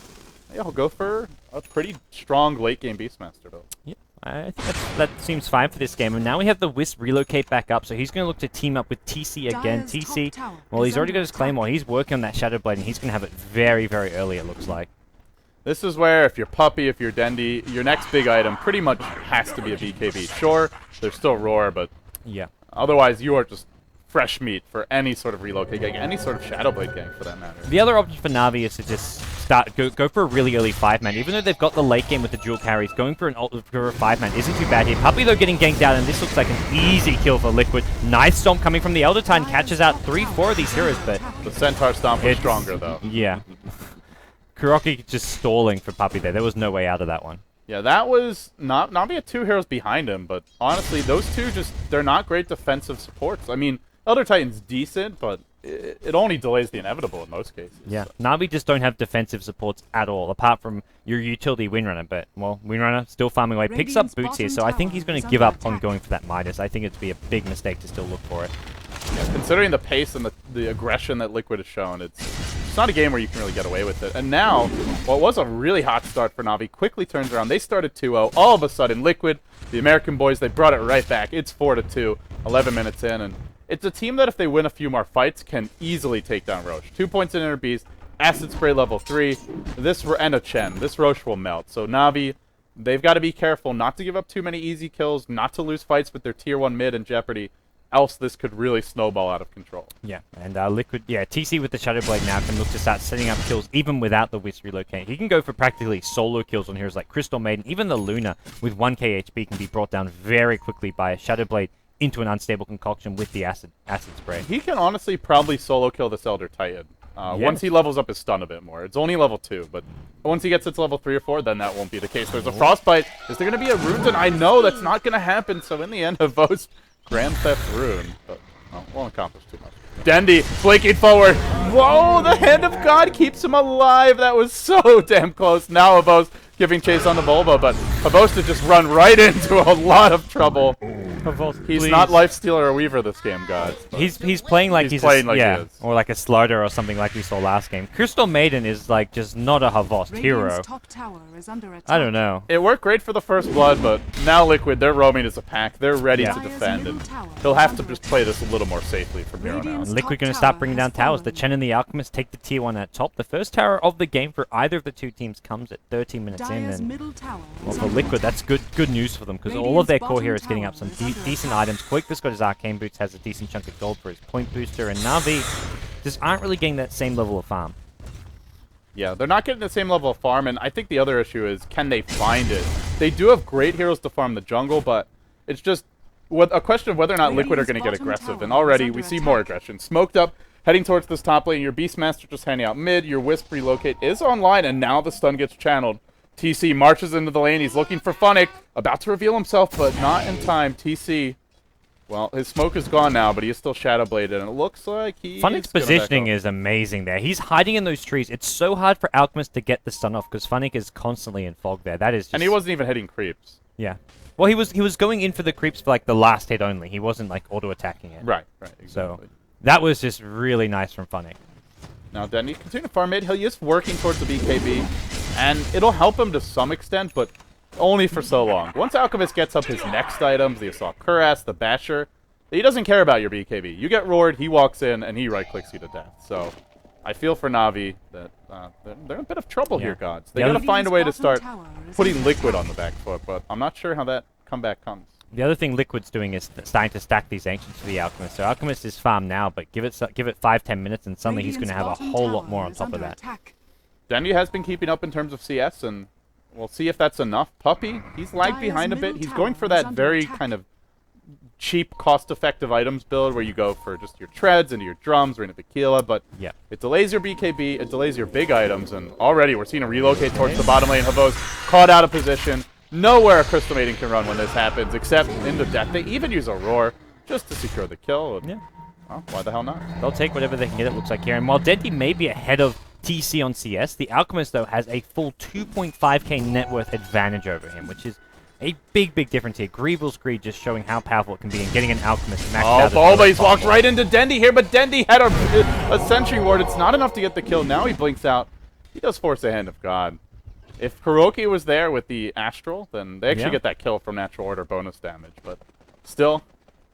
Speaker 1: yeah, he'll go for a pretty strong late game Beastmaster build.
Speaker 2: Yeah, I think that seems fine for this game. And now we have the Wisp relocate back up, so he's going to look to team up with TC again. TC, well, he's already got his Claymore. He's working on that Shadow Blade, and he's going to have it very, very early, it looks like.
Speaker 1: This is where, if you're Puppy, if you're Dendi, your next big item pretty much has to be a BKB. Sure, there's still Roar, but
Speaker 2: yeah,
Speaker 1: otherwise you are just fresh meat for any sort of relocate gang, any sort of Shadow Blade gang for that matter.
Speaker 2: The other option for Na'Vi is to just go for a really early 5-man. Even though they've got the late game with the dual carries, going for a 5-man isn't too bad here. Puppey, though, getting ganked out, and this looks like an easy kill for Liquid. Nice stomp coming from the Elder Titan, catches out 3-4 of these heroes, but...
Speaker 1: The Centaur stomp was stronger, though.
Speaker 2: Yeah. Kuroki just stalling for Puppey there. There was no way out of that one.
Speaker 1: Yeah, that was Na'Vi had 2 heroes behind him, but honestly, those two they're not great defensive supports. I mean, Elder Titan's decent, but it only delays the inevitable in most cases.
Speaker 2: Yeah,
Speaker 1: so.
Speaker 2: Na'Vi just don't have defensive supports at all, apart from your utility Windrunner. But, well, Windrunner still farming away, picks up boots here, so I think he's going to give up on going for that Midas. I think it'd be a big mistake to still look for it.
Speaker 1: Yeah, considering the pace and the aggression that Liquid has shown, it's not a game where you can really get away with it. And now, what was a really hot start for Na'Vi quickly turns around. They started 2-0. All of a sudden, Liquid, the American boys, they brought it right back. It's 4-2, 11 minutes in, and it's a team that if they win a few more fights can easily take down Roche. 2 points in Inner Beast, Acid Spray level 3, and a Chen. This Roche will melt. So Na'Vi, they've got to be careful not to give up too many easy kills, not to lose fights with their tier 1 mid in jeopardy. Else this could really snowball out of control.
Speaker 2: Yeah, and Liquid, TC with the Shadow Blade now can look to start setting up kills even without the Wisp relocate. He can go for practically solo kills on heroes like Crystal Maiden. Even the Luna with 1k HP can be brought down very quickly by a Shadow Blade into an unstable concoction with the acid spray.
Speaker 1: He can honestly probably solo kill this Elder Titan.
Speaker 2: Yes.
Speaker 1: Once he levels up his stun a bit more. It's only level 2, but once he gets it to level 3 or 4, then that won't be the case. There's a Frostbite. Is there going to be a Rune? And I know that's not going to happen, so in the end, Havos Grand Theft Rune, but won't accomplish too much. Dendi flanking forward. Whoa, the Hand of God keeps him alive. That was so damn close. Now Havos giving chase on the Volvo, but Havos to just run right into a lot of trouble. He's not Lifestealer or Weaver this game, guys.
Speaker 2: He's playing like he's
Speaker 1: playing like he is.
Speaker 2: Or like a Slaughter or something like we saw last game. Crystal Maiden is like just not a Havost hero.
Speaker 3: Top tower is under attack.
Speaker 2: I don't know.
Speaker 1: It worked great for the first blood, but now Liquid, they're roaming as a pack. They're ready to defend, and he'll have to just play this a little more safely from here on out.
Speaker 2: Liquid going to start bringing down towers. The Chen and the Alchemist take the tier 1 at top. The first tower of the game for either of the two teams comes at 13 minutes in. And well, for Liquid, that's good news for them, because all of their core here is getting up some decent items. Quake's got his Arcane Boots, has a decent chunk of gold for his point booster, and Na'Vi just aren't really getting that same level of farm.
Speaker 1: Yeah, they're not getting the same level of farm, and I think the other issue is, can they find it? They do have great heroes to farm the jungle, but it's just a question of whether or not Liquid are going to get aggressive, and already we see more aggression. Smoked up, heading towards this top lane, your Beastmaster just hanging out mid, your Wisp relocate is online, and now the stun gets channeled. TC marches into the lane, he's looking for Funnick, about to reveal himself, but not in time. TC, well, his smoke is gone now, but he is still Shadow Bladed, and it looks like he's
Speaker 2: Funnick's positioning is amazing there. He's hiding in those trees. It's so hard for Alchemist to get the stun off, because Funnick is constantly in fog there. That is just...
Speaker 1: And he wasn't even hitting creeps.
Speaker 2: Yeah. Well, he was going in for the creeps for like the last hit only. He wasn't like auto-attacking it.
Speaker 1: Right, exactly.
Speaker 2: So that was just really nice from Funnick.
Speaker 1: Now Denny continue to farm mid. He is working towards the BKB, and it'll help him to some extent, but only for so long. Once Alchemist gets up his next items, the Assault Cuirass, the Basher, he doesn't care about your BKB. You get roared, he walks in, and he right-clicks you to death. So I feel for Na'Vi that they're in a bit of trouble here, gods. They gotta find a way to start putting Liquid on the back foot, but I'm not sure how that comeback comes.
Speaker 2: The other thing Liquid's doing is starting to stack these Ancients for the Alchemist. So Alchemist is farm now, but give it 5-10 minutes, and suddenly he's going to have a whole lot more on top of that.
Speaker 1: Dendi has been keeping up in terms of CS, and we'll see if that's enough. Puppey, he's lagged behind a bit. He's going for that very kind of cheap, cost-effective items build where you go for just your treads and your drums or into Tequila, but it delays your BKB, it delays your big items, and already we're seeing a relocate towards the bottom lane. Havos caught out of position. Nowhere a Crystal Maiden can run when this happens, except into death. They even use a roar just to secure the kill. And, well, why the hell not?
Speaker 2: They'll take whatever they can get, it looks like here. And while Dendi may be ahead of TC on CS, the Alchemist, though, has a full 2.5k net worth advantage over him, which is a big difference here. Greevil's Greed just showing how powerful it can be, and getting an Alchemist maxed out.
Speaker 1: Oh, Bulba, he's walked right into Dendi here, but Dendi had a Sentry Ward. It's not enough to get the kill. Now he blinks out. He does force a Hand of God. If Kuroki was there with the Astral, then they actually get that kill from Natural Order bonus damage. But still,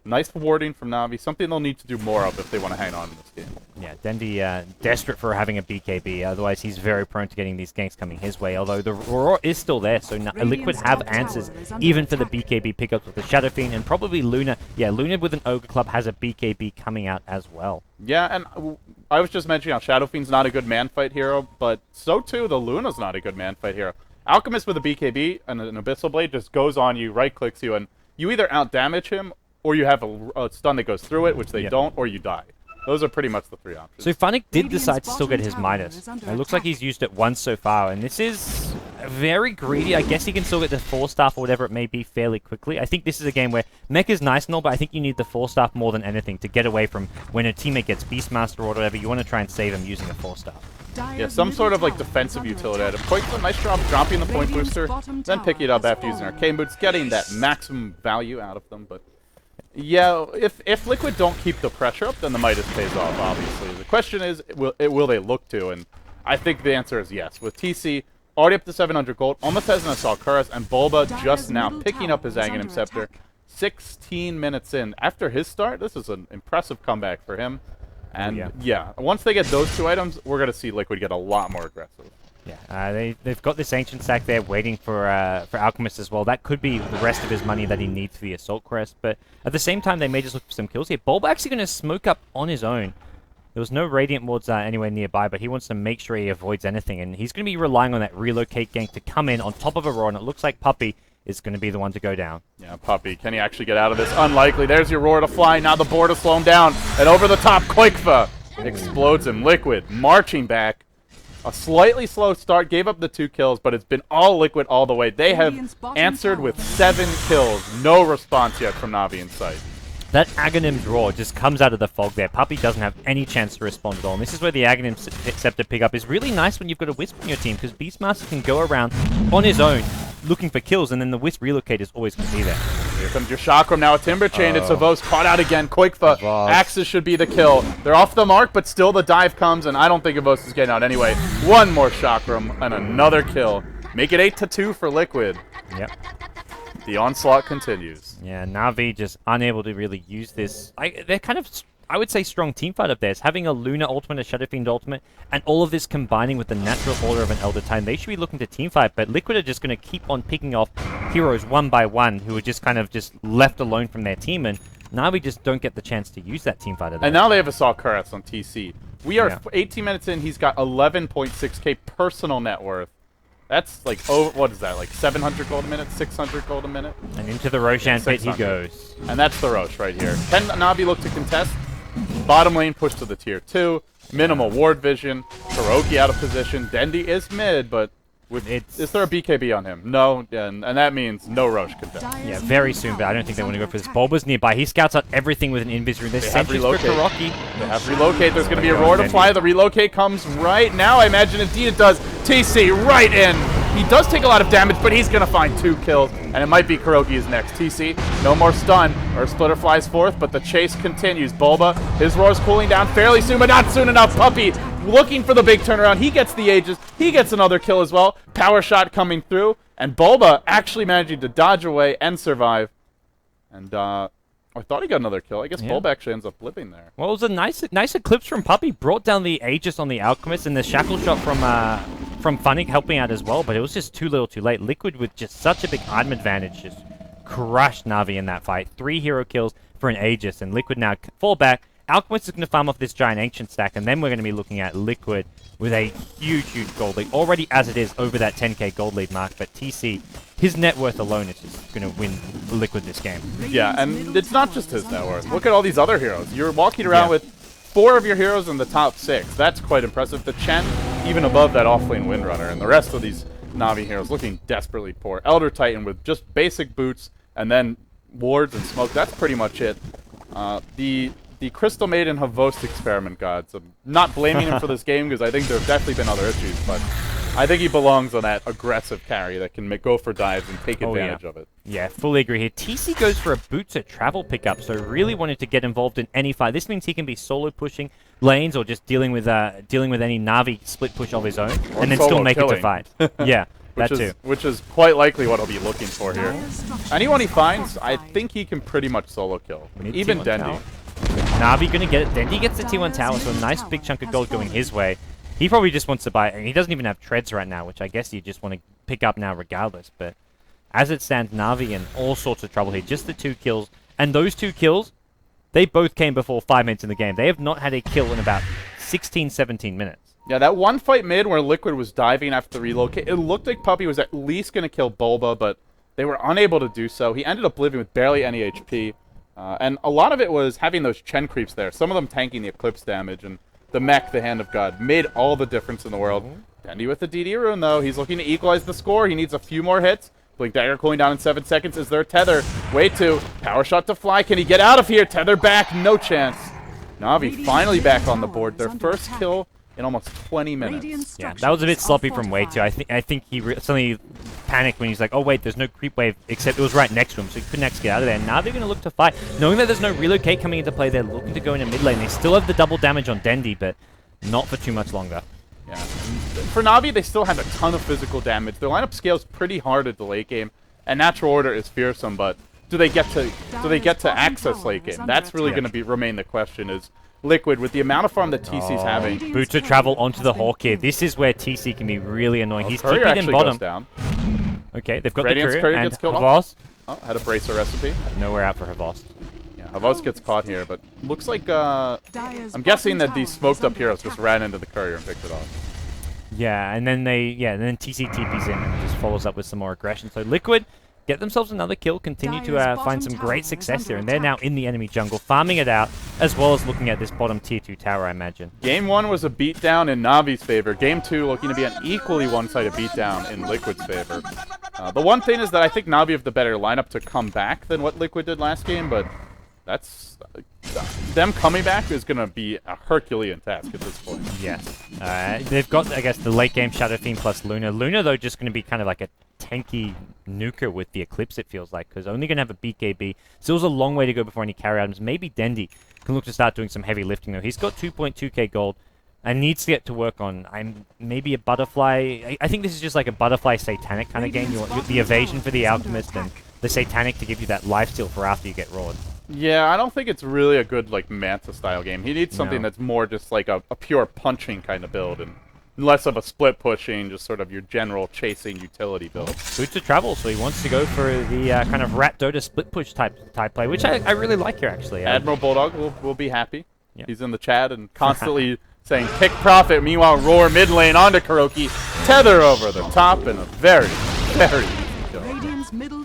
Speaker 1: nice warding from Na'Vi. Something they'll need to do more of if they want to hang on in this game.
Speaker 2: Yeah, Dendi desperate for having a BKB, otherwise he's very prone to getting these ganks coming his way, although the Roar is still there, so Liquid have answers even for the BKB pickups with the Shadow Fiend, and probably Luna. Yeah, Luna with an Ogre Club has a BKB coming out as well.
Speaker 1: Yeah, and I was just mentioning how Shadow Fiend's not a good man-fight hero, but so too the Luna's not a good man-fight hero. Alchemist with a BKB and an Abyssal Blade just goes on you, right-clicks you, and you either out-damage him, or you have a stun that goes through it, which they don't, or you die. Those are pretty much the three options.
Speaker 2: So Funnick did decide to still get his Midas. It looks like he's used it once so far, and this is very greedy. I guess he can still get the 4-staff or whatever it may be fairly quickly. I think this is a game where Mech is nice and all, but I think you need the 4-staff more than anything to get away from when a teammate gets Beastmaster or whatever. You want to try and save him using a 4-staff.
Speaker 1: Yeah, some sort of like defensive utility item. Quite a nice job dropping the point booster, then picking it up after using Arcane Boots, getting that maximum value out of them, but... Yeah, if Liquid don't keep the pressure up, then the Midas pays off, obviously. The question is, will they look to? And I think the answer is yes. With TC already up to 700 gold, almost has an Assault Cuirass, and Bulba just now picking up his Aghanim Scepter 16 minutes in. After his start, this is an impressive comeback for him. And yeah, once they get those two items, we're going to see Liquid get a lot more aggressive.
Speaker 2: Yeah, they've got this Ancient Stack there waiting for Alchemist as well. That could be the rest of his money that he needs for the Assault Crest, but at the same time, they may just look for some kills here. Bulba actually going to smoke up on his own. There was no Radiant Wards anywhere nearby, but he wants to make sure he avoids anything, and he's going to be relying on that Relocate gank to come in on top of Aurora, and it looks like Puppey is going to be the one to go down.
Speaker 1: Yeah, Puppey, can he actually get out of this? Unlikely. There's your Roar to fly. Now the board is slowing down, and over the top, Quakefa explodes him. Liquid marching back. A slightly slow start, gave up the 2 kills, but it's been all Liquid all the way. They have answered with 7 kills. No response yet from Na'Vi in sight.
Speaker 2: That Aghanim draw just comes out of the fog there. Puppey doesn't have any chance to respond at all. And this is where the Aghanim Scepter pickup is really nice when you've got a Wisp on your team, because Beastmaster can go around on his own looking for kills, and then the Wisp Relocate is always going to be there.
Speaker 1: Here comes your Chakram, now a Timber Chain. It's Avos caught out again. Quakefa, Axis should be the kill. They're off the mark, but still the dive comes, and I don't think Avos is getting out anyway. One more Chakram and another kill. Make it 8-2 for Liquid.
Speaker 2: Yep.
Speaker 1: The onslaught continues.
Speaker 2: Yeah, Na'Vi just unable to really use this. They're kind of, I would say, strong teamfight up there. It's having a Luna ultimate, a Shadow Fiend ultimate, and all of this combining with the natural order of an Elder Titan. They should be looking to teamfight, but Liquid are just going to keep on picking off heroes one by one who are just kind of just left alone from their team, and Na'Vi just don't get the chance to use that teamfight.
Speaker 1: And now they have Assault Cuirass on TC. We are 18 minutes in. He's got 11.6k personal net worth. That's like, oh, what is that, like 700 gold a minute, 600 gold a minute?
Speaker 2: And into the Roshan pit he goes.
Speaker 1: And that's the Rosh right here. Can Na'Vi look to contest? Bottom lane push to the tier 2. Minimal ward vision. Kuroki out of position. Dendi is mid, but is there a BKB on him? No, and that means no Rosh contest.
Speaker 2: Yeah, very soon, but I don't think they want to go for this. Bulba's nearby. He scouts out everything with an Invis Rune. There's sentries for Kuroki.
Speaker 1: They have Relocate. There's going to be a Roar to fly. The Relocate comes right now. I imagine indeed it does. TC right in. He does take a lot of damage, but he's going to find 2 kills, and it might be Kuroki's next. TC, no more stun. Earth Splitter flies forth, but the chase continues. Bulba, his Roar's cooling down fairly soon, but not soon enough. Puppey looking for the big turnaround. He gets the Aegis. He gets another kill as well. Power shot coming through, and Bulba actually managing to dodge away and survive. And I thought he got another kill. I guess Bulba actually ends up living there.
Speaker 2: Well, it was a nice eclipse from Puppey. Brought down the Aegis on the Alchemist, and the Shackle Shot from Funnick helping out as well, but it was just too little too late. Liquid with just such a big item advantage just crushed Na'Vi in that fight. 3 hero kills for an Aegis, and Liquid now fall back. Alchemist is going to farm off this giant Ancient Stack, and then we're going to be looking at Liquid with a huge gold lead. Already, as it is, over that 10k gold lead mark, but TC, his net worth alone is just going to win Liquid this game.
Speaker 1: Yeah, and it's not just his net worth. Look at all these other heroes. You're walking around with 4 of your heroes in the top 6. That's quite impressive. The Chen, even above that offlane Windrunner, and the rest of these Na'Vi heroes looking desperately poor. Elder Titan with just basic boots, and then wards and smoke. That's pretty much it. The Crystal Maiden Havost experiment gods. I'm not blaming him for this game because I think there have definitely been other issues, but I think he belongs on that aggressive carry that can go for dives and take advantage of it.
Speaker 2: Yeah, fully agree here. TC goes for a Boots at travel pickup, so really wanted to get involved in any fight. This means he can be solo pushing lanes or just dealing with any Na'Vi split push of his own, or and then still make it to fight. Yeah. Which is quite likely what I'll be looking for here.
Speaker 1: Anyone he finds, I think he can pretty much solo kill. Even Dendi.
Speaker 2: Na'Vi gonna get it. Dendi gets the T1 tower, so a nice big chunk of gold going his way. He probably just wants to buy it, and he doesn't even have treads right now, which I guess you just want to pick up now regardless. But as it stands, Na'Vi in all sorts of trouble here. Just the 2 kills, and those 2 kills, they both came before 5 minutes in the game. They have not had a kill in about 16, 17 minutes.
Speaker 1: Yeah, that one fight mid where Liquid was diving after the relocate, it looked like Puppey was at least going to kill Bulba, but they were unable to do so. He ended up living with barely any HP. And a lot of it was having those Chen creeps there, some of them tanking the Eclipse damage, and the mech, the Hand of God, made all the difference in the world. Dendi with the DD rune, though. He's looking to equalize the score. He needs a few more hits. Blink Dagger cooling down in 7 seconds. Is there a tether? Way 2. Power shot to fly. Can he get out of here? Tether back. No chance. Na'Vi finally back on the board. Their first kill in almost 20 minutes.
Speaker 2: Yeah, that was a bit sloppy from Way 2. I think he suddenly panicked when he's like, oh wait, there's no creep wave, except it was right next to him, so he couldn't actually get out of there. Now they're going to look to fight. Knowing that there's no relocate coming into play, they're looking to go into mid lane. They still have the double damage on Dendi, but not for too much longer.
Speaker 1: Yeah. For Na'Vi, they still have a ton of physical damage. Their lineup scales pretty hard at the late game, and Natural Order is fearsome, but do they get to access late game? That's really going to remain the question. Is Liquid, with the amount of farm that TC's having.
Speaker 2: Boots of travel onto the Hawk here. This is where TC can be really annoying. He's
Speaker 1: Courier
Speaker 2: TP'd in bottom.
Speaker 1: goes down.
Speaker 2: Okay, they've got
Speaker 1: Radiant's
Speaker 2: the Courier and
Speaker 1: gets killed
Speaker 2: Havas.
Speaker 1: Oh, had a bracer recipe.
Speaker 2: Nowhere out for Havas.
Speaker 1: Yeah, Havas gets caught here, but looks like I'm guessing that these smoked up heroes just ran into the Courier and picked it off.
Speaker 2: Yeah, and then then TC TP's in and just follows up with some more aggression. So Liquid get themselves another kill, continue to find some great success here, and they're now in the enemy jungle, farming it out, as well as looking at this bottom tier 2 tower, I imagine.
Speaker 1: Game 1 was a beatdown in Navi's favor. Game 2 looking to be an equally one-sided beatdown in Liquid's favor. The one thing is that I think Navi have the better lineup to come back than what Liquid did last game, but that's them coming back is going to be a Herculean task at this point.
Speaker 2: Yes. They've got, I guess, the late game Shadow Fiend plus Luna. Luna, though, just going to be kind of like a tanky nuker with the Eclipse, it feels like, because only going to have a BKB. Still's a long way to go before any carry items. Maybe Dendi can look to start doing some heavy lifting, though. He's got 2.2k gold and needs to get to work on maybe a Butterfly. I think this is just like a Butterfly Satanic kind of game. You want the evasion for the Alchemist and the Satanic to give you that lifesteal for after you get roared.
Speaker 1: Yeah, I don't think it's really a good like Manta-style game. He needs something that's more just like a pure punching kind of build and less of a split pushing, just sort of your general chasing utility build.
Speaker 2: Boots to travel, so he wants to go for the kind of Rat Dota split push type play, which I really like here, actually.
Speaker 1: Admiral Bulldog will be happy.
Speaker 2: Yep.
Speaker 1: He's in the chat and constantly saying, pick Profit, meanwhile Roar mid lane onto Kuroki, tether over the top, and a very, very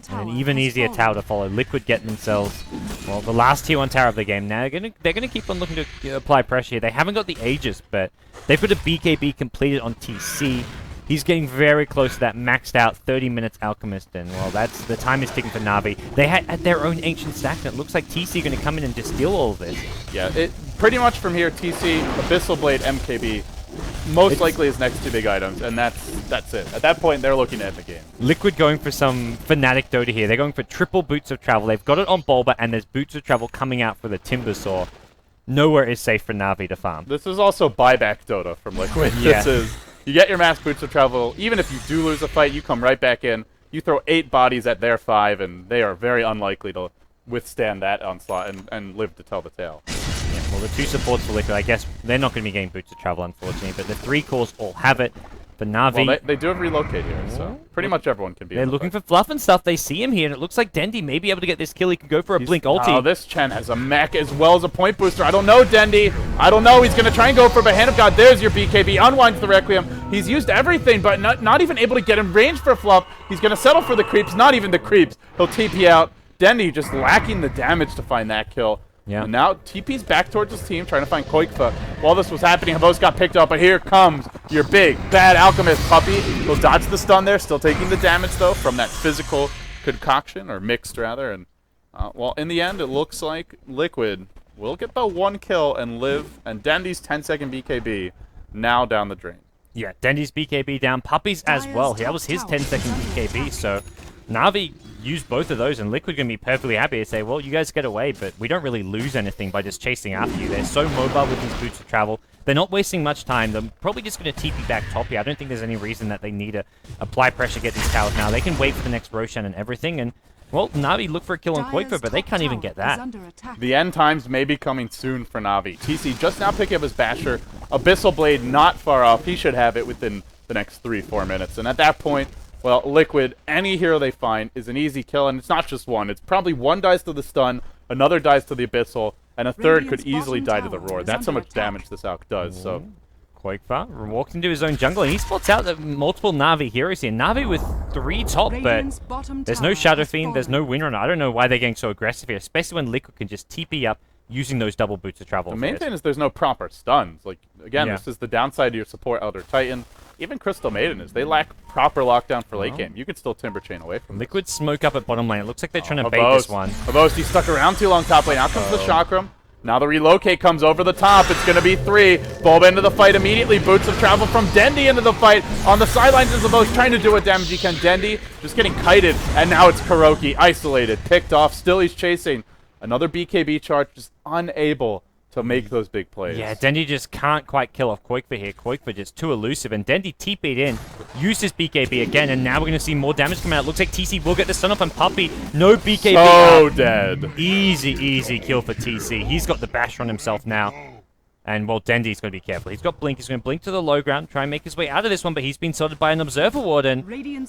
Speaker 2: and an even easier tower to follow. Liquid get themselves, well, the last tier 1 tower of the game. Now they're gonna keep on looking to apply pressure here. They haven't got the Aegis, but they've got a BKB completed on TC. He's getting very close to that maxed out 30 minutes Alchemist, and well, that's the time is ticking for Na'Vi. They had their own ancient stack, and it looks like TC going to come in and just steal all of this.
Speaker 1: Yeah, it pretty much from here, TC, Abyssal Blade, MKB, most likely his next 2 big items, and that's it. At that point, they're looking to end the game.
Speaker 2: Liquid going for some Fnatic Dota here. They're going for triple Boots of Travel. They've got it on Bulba, and there's Boots of Travel coming out for the Timber Saw. Nowhere is safe for Na'Vi to farm.
Speaker 1: This is also buyback Dota from Liquid.
Speaker 2: Yeah.
Speaker 1: This is, you get your mass Boots of Travel, even if you do lose a fight, you come right back in, you throw 8 bodies at their 5, and they are very unlikely to withstand that onslaught and live to tell the tale.
Speaker 2: Yeah, well, the 2 supports for Liquid, I guess they're not going to be getting Boots of Travel, unfortunately, but the 3 cores all have it. For Na'Vi,
Speaker 1: well, they do have relocate here, so pretty much everyone can be.
Speaker 2: They're looking for fluff and stuff. They see him here, and it looks like Dendi may be able to get this kill. He can go for a Blink ulti.
Speaker 1: Oh, this Chen has a mech as well as a point booster. I don't know, Dendi. I don't know. He's going to try and go for a Hand of God. There's your BKB. Unwinds the Requiem. He's used everything, but not even able to get in range for a fluff. He's going to settle for the creeps. Not even the creeps. He'll TP out. Dendi just lacking the damage to find that kill.
Speaker 2: Yeah.
Speaker 1: And now TP's back towards his team, trying to find Koikfa. While this was happening, Havos got picked up, but here comes your big, bad Alchemist Puppey. He'll dodge the stun there, still taking the damage, though, from that physical concoction, or mixed, rather. And, well, in the end, it looks like Liquid will get the 1 kill and live, and Dendi's 10-second BKB now down the drain.
Speaker 2: Yeah, Dendi's BKB down, Puppey's as well. That was his 10-second BKB, so Na'Vi used both of those, and Liquid going to be perfectly happy to say, well, you guys get away, but we don't really lose anything by just chasing after you. They're so mobile with these Boots of Travel. They're not wasting much time. They're probably just going to TP back top here. I don't think there's any reason that they need to apply pressure, get these towers now. They can wait for the next Roshan and everything, and Well, Na'Vi look for a kill on Koikfa, but they can't even get that.
Speaker 1: The end times may be coming soon for Na'Vi. TC just now picking up his Basher. Abyssal Blade not far off. He should have it within the next 3-4 minutes. And at that point, well, Liquid, any hero they find is an easy kill. And it's not just one. It's probably one dies to the stun, another dies to the Abyssal, and a third could easily die to the Roar. That's how much damage this Alk does. So
Speaker 2: Koikfa walks into his own jungle, and he spots out the multiple Na'Vi heroes here. Na'Vi with 3 top, but there's no Shadow Fiend, there's no Windrunner. I don't know why they're getting so aggressive here, especially when Liquid can just TP up using those double boots of travel.
Speaker 1: The main thing is there's no proper stuns. Like, again, this is the downside to your support Elder Titan. Even Crystal Maiden is. They lack proper lockdown for late game. You can still Timber Chain away from
Speaker 2: Liquid smoke up at bottom lane. It looks like they're trying to bait this one.
Speaker 1: Havos, he stuck around too long top lane. Out comes the Chakram. Now the relocate comes over the top. It's going to be 3. Bulb into the fight immediately. Boots of travel from Dendi into the fight. On the sidelines is Havos trying to do what damage he can. Dendi just getting kited. And now it's Kuroki. Isolated. Picked off. Still he's chasing. Another BKB charge. Just unable to make those big plays.
Speaker 2: Yeah, Dendi just can't quite kill off Koikfa here. Koikfa just too elusive. And Dendi TP'd in. Used his BKB again. And now we're going to see more damage come out. Looks like TC will get the stun up on Puppey. No BKB.
Speaker 1: So dead.
Speaker 2: Easy kill for TC. He's got the bash on himself now. And, well, Dendi's going to be careful. He's got Blink. He's going to blink to the low ground, try and make his way out of this one, but he's been sorted by an Observer Ward, and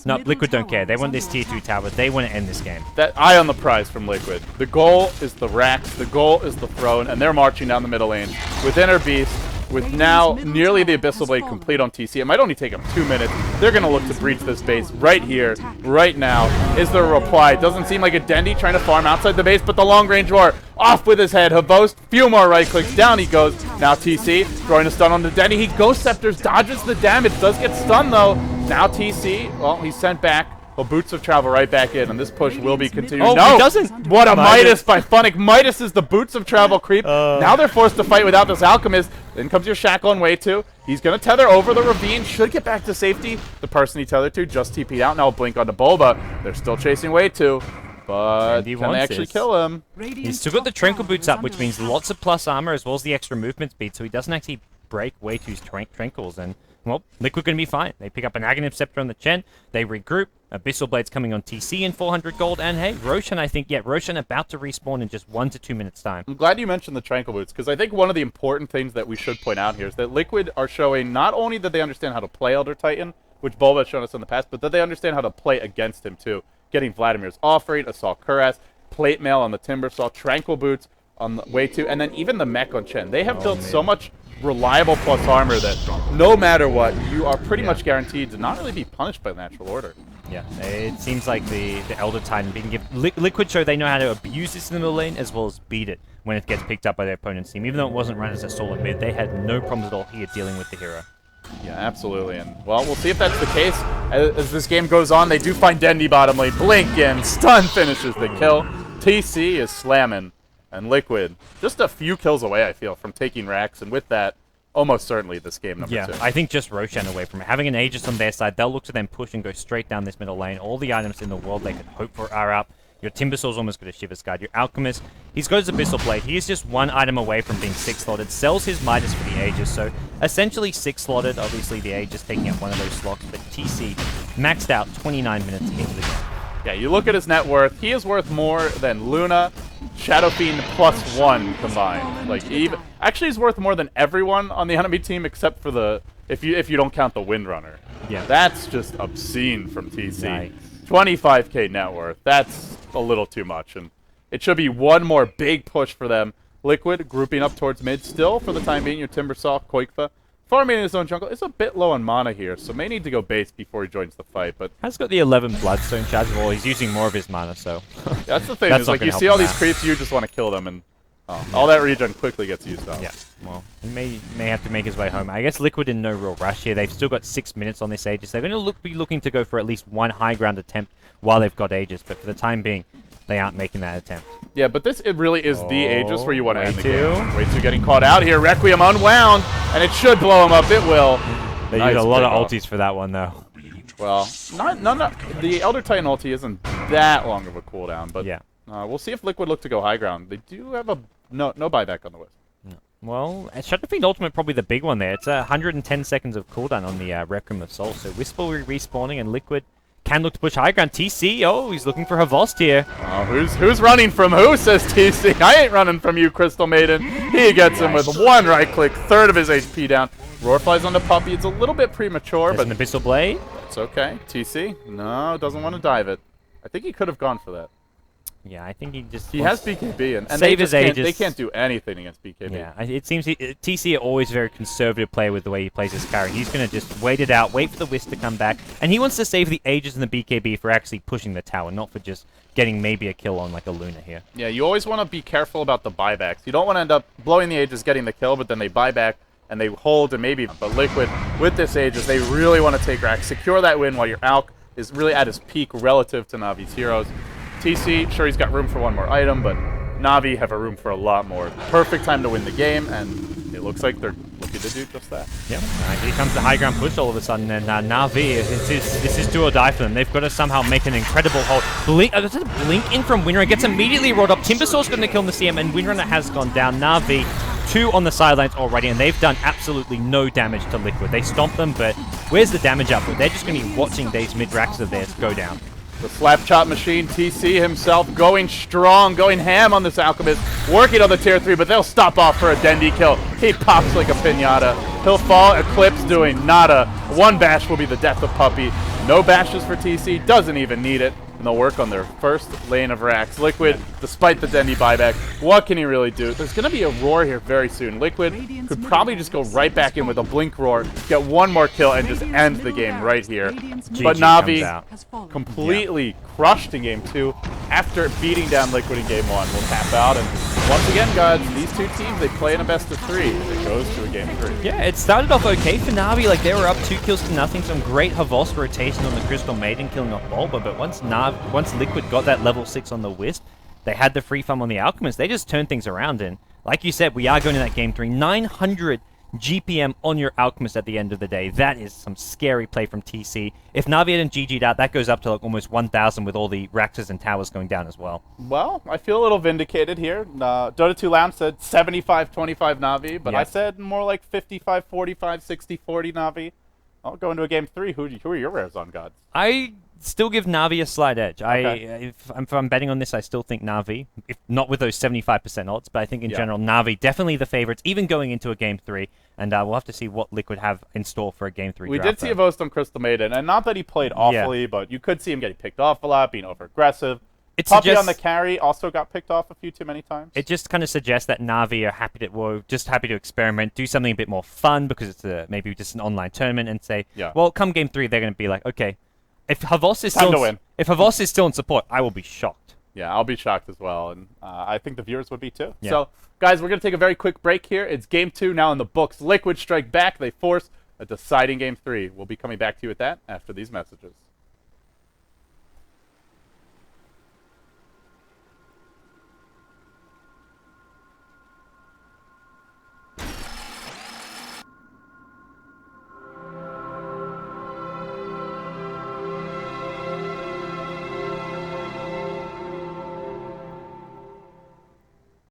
Speaker 2: no, Liquid don't care. They want this tier 2 tower. They want to end this game.
Speaker 1: That eye on the prize from Liquid. The goal is the racks. The goal is the throne, and they're marching down the middle lane with Inner Beast, with now nearly the Abyssal Blade complete on TC. It might only take them 2 minutes. They're going to look to breach this base right here, right now. Is there a reply? It doesn't seem like a Dendi trying to farm outside the base, but the long-range Roar off with his head. Havos, few more right clicks. Down he goes. Now TC throwing a stun on the Dendi. He Ghost Scepters, dodges the damage. Does get stunned, though. Now TC, well, he's sent back. Well, Boots of Travel right back in, and this push will be continuing.
Speaker 2: Oh,
Speaker 1: no!
Speaker 2: He doesn't!
Speaker 1: What a Midas by Funnick. Midas is the Boots of Travel creep. Now they're forced to fight without this Alchemist. Then comes your Shackle on Way 2. He's going to tether over the ravine. Should get back to safety. The person he tethered to just TP'd out. Now Blink onto Bulba. They're still chasing Way 2. But can they actually kill him?
Speaker 2: He's still got the Tranquil Boots up, which means lots of plus armor as well as the extra movement speed, so he doesn't actually break Way 2's Tranquils. And, well, Liquid going to be fine. They pick up an Aghanim Scepter on the Chen. They regroup. Abyssal Blade's coming on TC in 400 gold. And, hey, Roshan, I think, Roshan about to respawn in just 1 to 2 minutes' time.
Speaker 1: I'm glad you mentioned the Tranquil Boots, because I think one of the important things that we should point out here is that Liquid are showing not only that they understand how to play Elder Titan, which Bulba has shown us in the past, but that they understand how to play against him, too. Getting Vladimir's Offrate, Assault Cuirass, Plate Mail on the Timbersaw, Tranquil Boots on the Way 2, and then even the mech on Chen. They have built so much reliable plus armor that no matter what, you are pretty much guaranteed to not really be punished by the natural order.
Speaker 2: Yeah, it seems like the Elder Titan being given Liquid show they know how to abuse this in the middle lane as well as beat it when it gets picked up by their opponent's team. Even though it wasn't run as a solo mid, they had no problems at all here dealing with the hero.
Speaker 1: Yeah, absolutely. And, well, we'll see if that's the case. As this game goes on, they do find Dendi bottom lane. Blink and stun finishes the kill. TC is slamming. And Liquid, just a few kills away, I feel, from taking racks. And with that, almost certainly this game number 2.
Speaker 2: Yeah, I think just Roshan away from it. Having an Aegis on their side, they'll look to them push and go straight down this middle lane. All the items in the world they could hope for are up. Your Timbersaw's almost got a Shiver's Guard. Your Alchemist, he's got his Abyssal Blade. He is just 1 item away from being 6-slotted. Sells his Midas for the Aegis, so essentially 6-slotted. Obviously, the Aegis taking up one of those slots, but TC maxed out 29 minutes into the game.
Speaker 1: Yeah, you look at his net worth. He is worth more than Luna, Shadow Fiend +1 combined. Like, even actually, he's worth more than everyone on the enemy team except for the if you don't count the Windrunner.
Speaker 2: Yeah,
Speaker 1: that's just obscene from TC.
Speaker 2: Nice.
Speaker 1: 25k net worth. That's a little too much, and it should be one more big push for them. Liquid grouping up towards mid still for the time being. Your Timbersaw, Koikfa. Farming in his own jungle is a bit low on mana here, so may need to go base before he joins the fight. But
Speaker 2: has got the 11 Bloodstone charge. Well, he's using more of his mana, so
Speaker 1: that's the thing. Is like you see all these creeps, you just want to kill them, and all that regen quickly gets used up.
Speaker 2: Yeah, well, he may have to make his way home. I guess Liquid in no real rush here. They've still got 6 minutes on this Aegis. They're going to be looking to go for at least 1 high ground attempt while they've got Aegis, but for the time being, they aren't making that attempt.
Speaker 1: Yeah, but it really is the Aegis where you want to end the game. Way 2 getting caught out here. Requiem unwound, and it should blow him up. It will.
Speaker 2: They use a lot of ultis for that one, though.
Speaker 1: Well, the Elder Titan ulti isn't that long of a cooldown, but yeah. We'll see if Liquid look to go high ground. They do have no buyback on the Wisp.
Speaker 2: No. Well, Shadow Fiend Ultimate probably the big one there. It's 110 seconds of cooldown on the Requiem of Soul, so Wisp will be respawning, and Liquid can look to push high ground. TC, oh, he's looking for Havost here.
Speaker 1: Oh, who's running from who, says TC. I ain't running from you, Crystal Maiden. He gets him with one right click, third of his HP down. Roar flies on the puppy. It's a little bit premature,
Speaker 2: There's
Speaker 1: but
Speaker 2: an Abyssal Blade.
Speaker 1: it's okay. TC, no, doesn't want to dive it. I think he could have gone for that.
Speaker 2: Yeah, I think he just...
Speaker 1: He has BKB, and
Speaker 2: save his Aegis.
Speaker 1: they can't do anything against BKB.
Speaker 2: Yeah, it seems TC always a very conservative player with the way he plays his carry. He's going to just wait it out, wait for the Wisp to come back, and he wants to save the Aegis and the BKB for actually pushing the tower, not for just getting maybe a kill on like a Luna here.
Speaker 1: Yeah, you always want to be careful about the buybacks. You don't want to end up blowing the Aegis, getting the kill, but then they buy back, and they hold, and maybe... But Liquid, with this Aegis, they really want to take Rax, secure that win while your Alk is really at his peak relative to Navi's heroes. TC, sure, he's got room for one more item, but Navi have a room for a lot more. Perfect time to win the game, and it looks like they're looking to do just that.
Speaker 2: Yep, here comes the high ground push all of a sudden, and Navi, this is do or die for them. They've got to somehow make an incredible hold. Blink in from Windrunner, gets immediately rolled up. Timbersaur's going to kill the CM, and Windrunner has gone down. Navi, 2 on the sidelines already, and they've done absolutely no damage to Liquid. They stomped them, but where's the damage output? They're just going to be watching these mid-racks of theirs go down.
Speaker 1: The slap chop machine, TC himself, going strong, going ham on this Alchemist, working on the tier 3, but they'll stop off for a Dendi kill. He pops like a pinata. He'll fall, Eclipse doing nada. 1 bash will be the death of Puppy. No bashes for TC, doesn't even need it. And they'll work on their first lane of racks. Liquid, despite the Dendi buyback, what can he really do? There's going to be a Roar here very soon. Liquid could probably just go right back in with a Blink Roar, get 1 more kill, and just end the game right here. But Navi completely crushed in Game 2 after beating down Liquid in Game 1. Will tap out, and once again, guys, these two teams, they play in a best of 3. It goes to a Game 3.
Speaker 2: Yeah, it started off okay for Navi. Like, they were up 2 kills to nothing. Some great Havost rotation on the Crystal Maiden, killing off Bulba, but once Liquid got that level 6 on the Wisp, they had the free farm on the Alchemist. They just turned things around, and like you said, we are going to that Game 3. 900 GPM on your Alchemist at the end of the day. That is some scary play from TC. If Navi hadn't GG'd out, that goes up to like almost 1,000 with all the Raxes and towers going down as well.
Speaker 1: Well, I feel a little vindicated here. Dota 2 Lounge said 75-25 Navi, but I said more like 55-45, 60-40 Navi. I'll go into a Game 3. Who are your rares on, gods?
Speaker 2: I still give Navi a slight edge.
Speaker 1: Okay.
Speaker 2: If I'm betting on this, I still think Navi, if not with those 75% odds, but I think in general, Navi definitely the favorites, even going into a Game 3. And we'll have to see what Liquid have in store for a Game 3
Speaker 1: We
Speaker 2: draft,
Speaker 1: did see a Vost on Crystal Maiden, and not that he played awfully, but you could see him getting picked off a lot, being over-aggressive. Puppy on the carry also got picked off a few too many times.
Speaker 2: It just kind of suggests that Navi are happy to experiment, do something a bit more fun because it's maybe just an online tournament, and say, well, come Game 3, they're going to be like, okay, if Havost is still in support, I will be shocked.
Speaker 1: Yeah, I'll be shocked as well, and I think the viewers would be too. Yeah. So, guys, we're going to take a very quick break here. It's Game 2 now in the books. Liquid strike back. They force a deciding Game 3. We'll be coming back to you with that after these messages.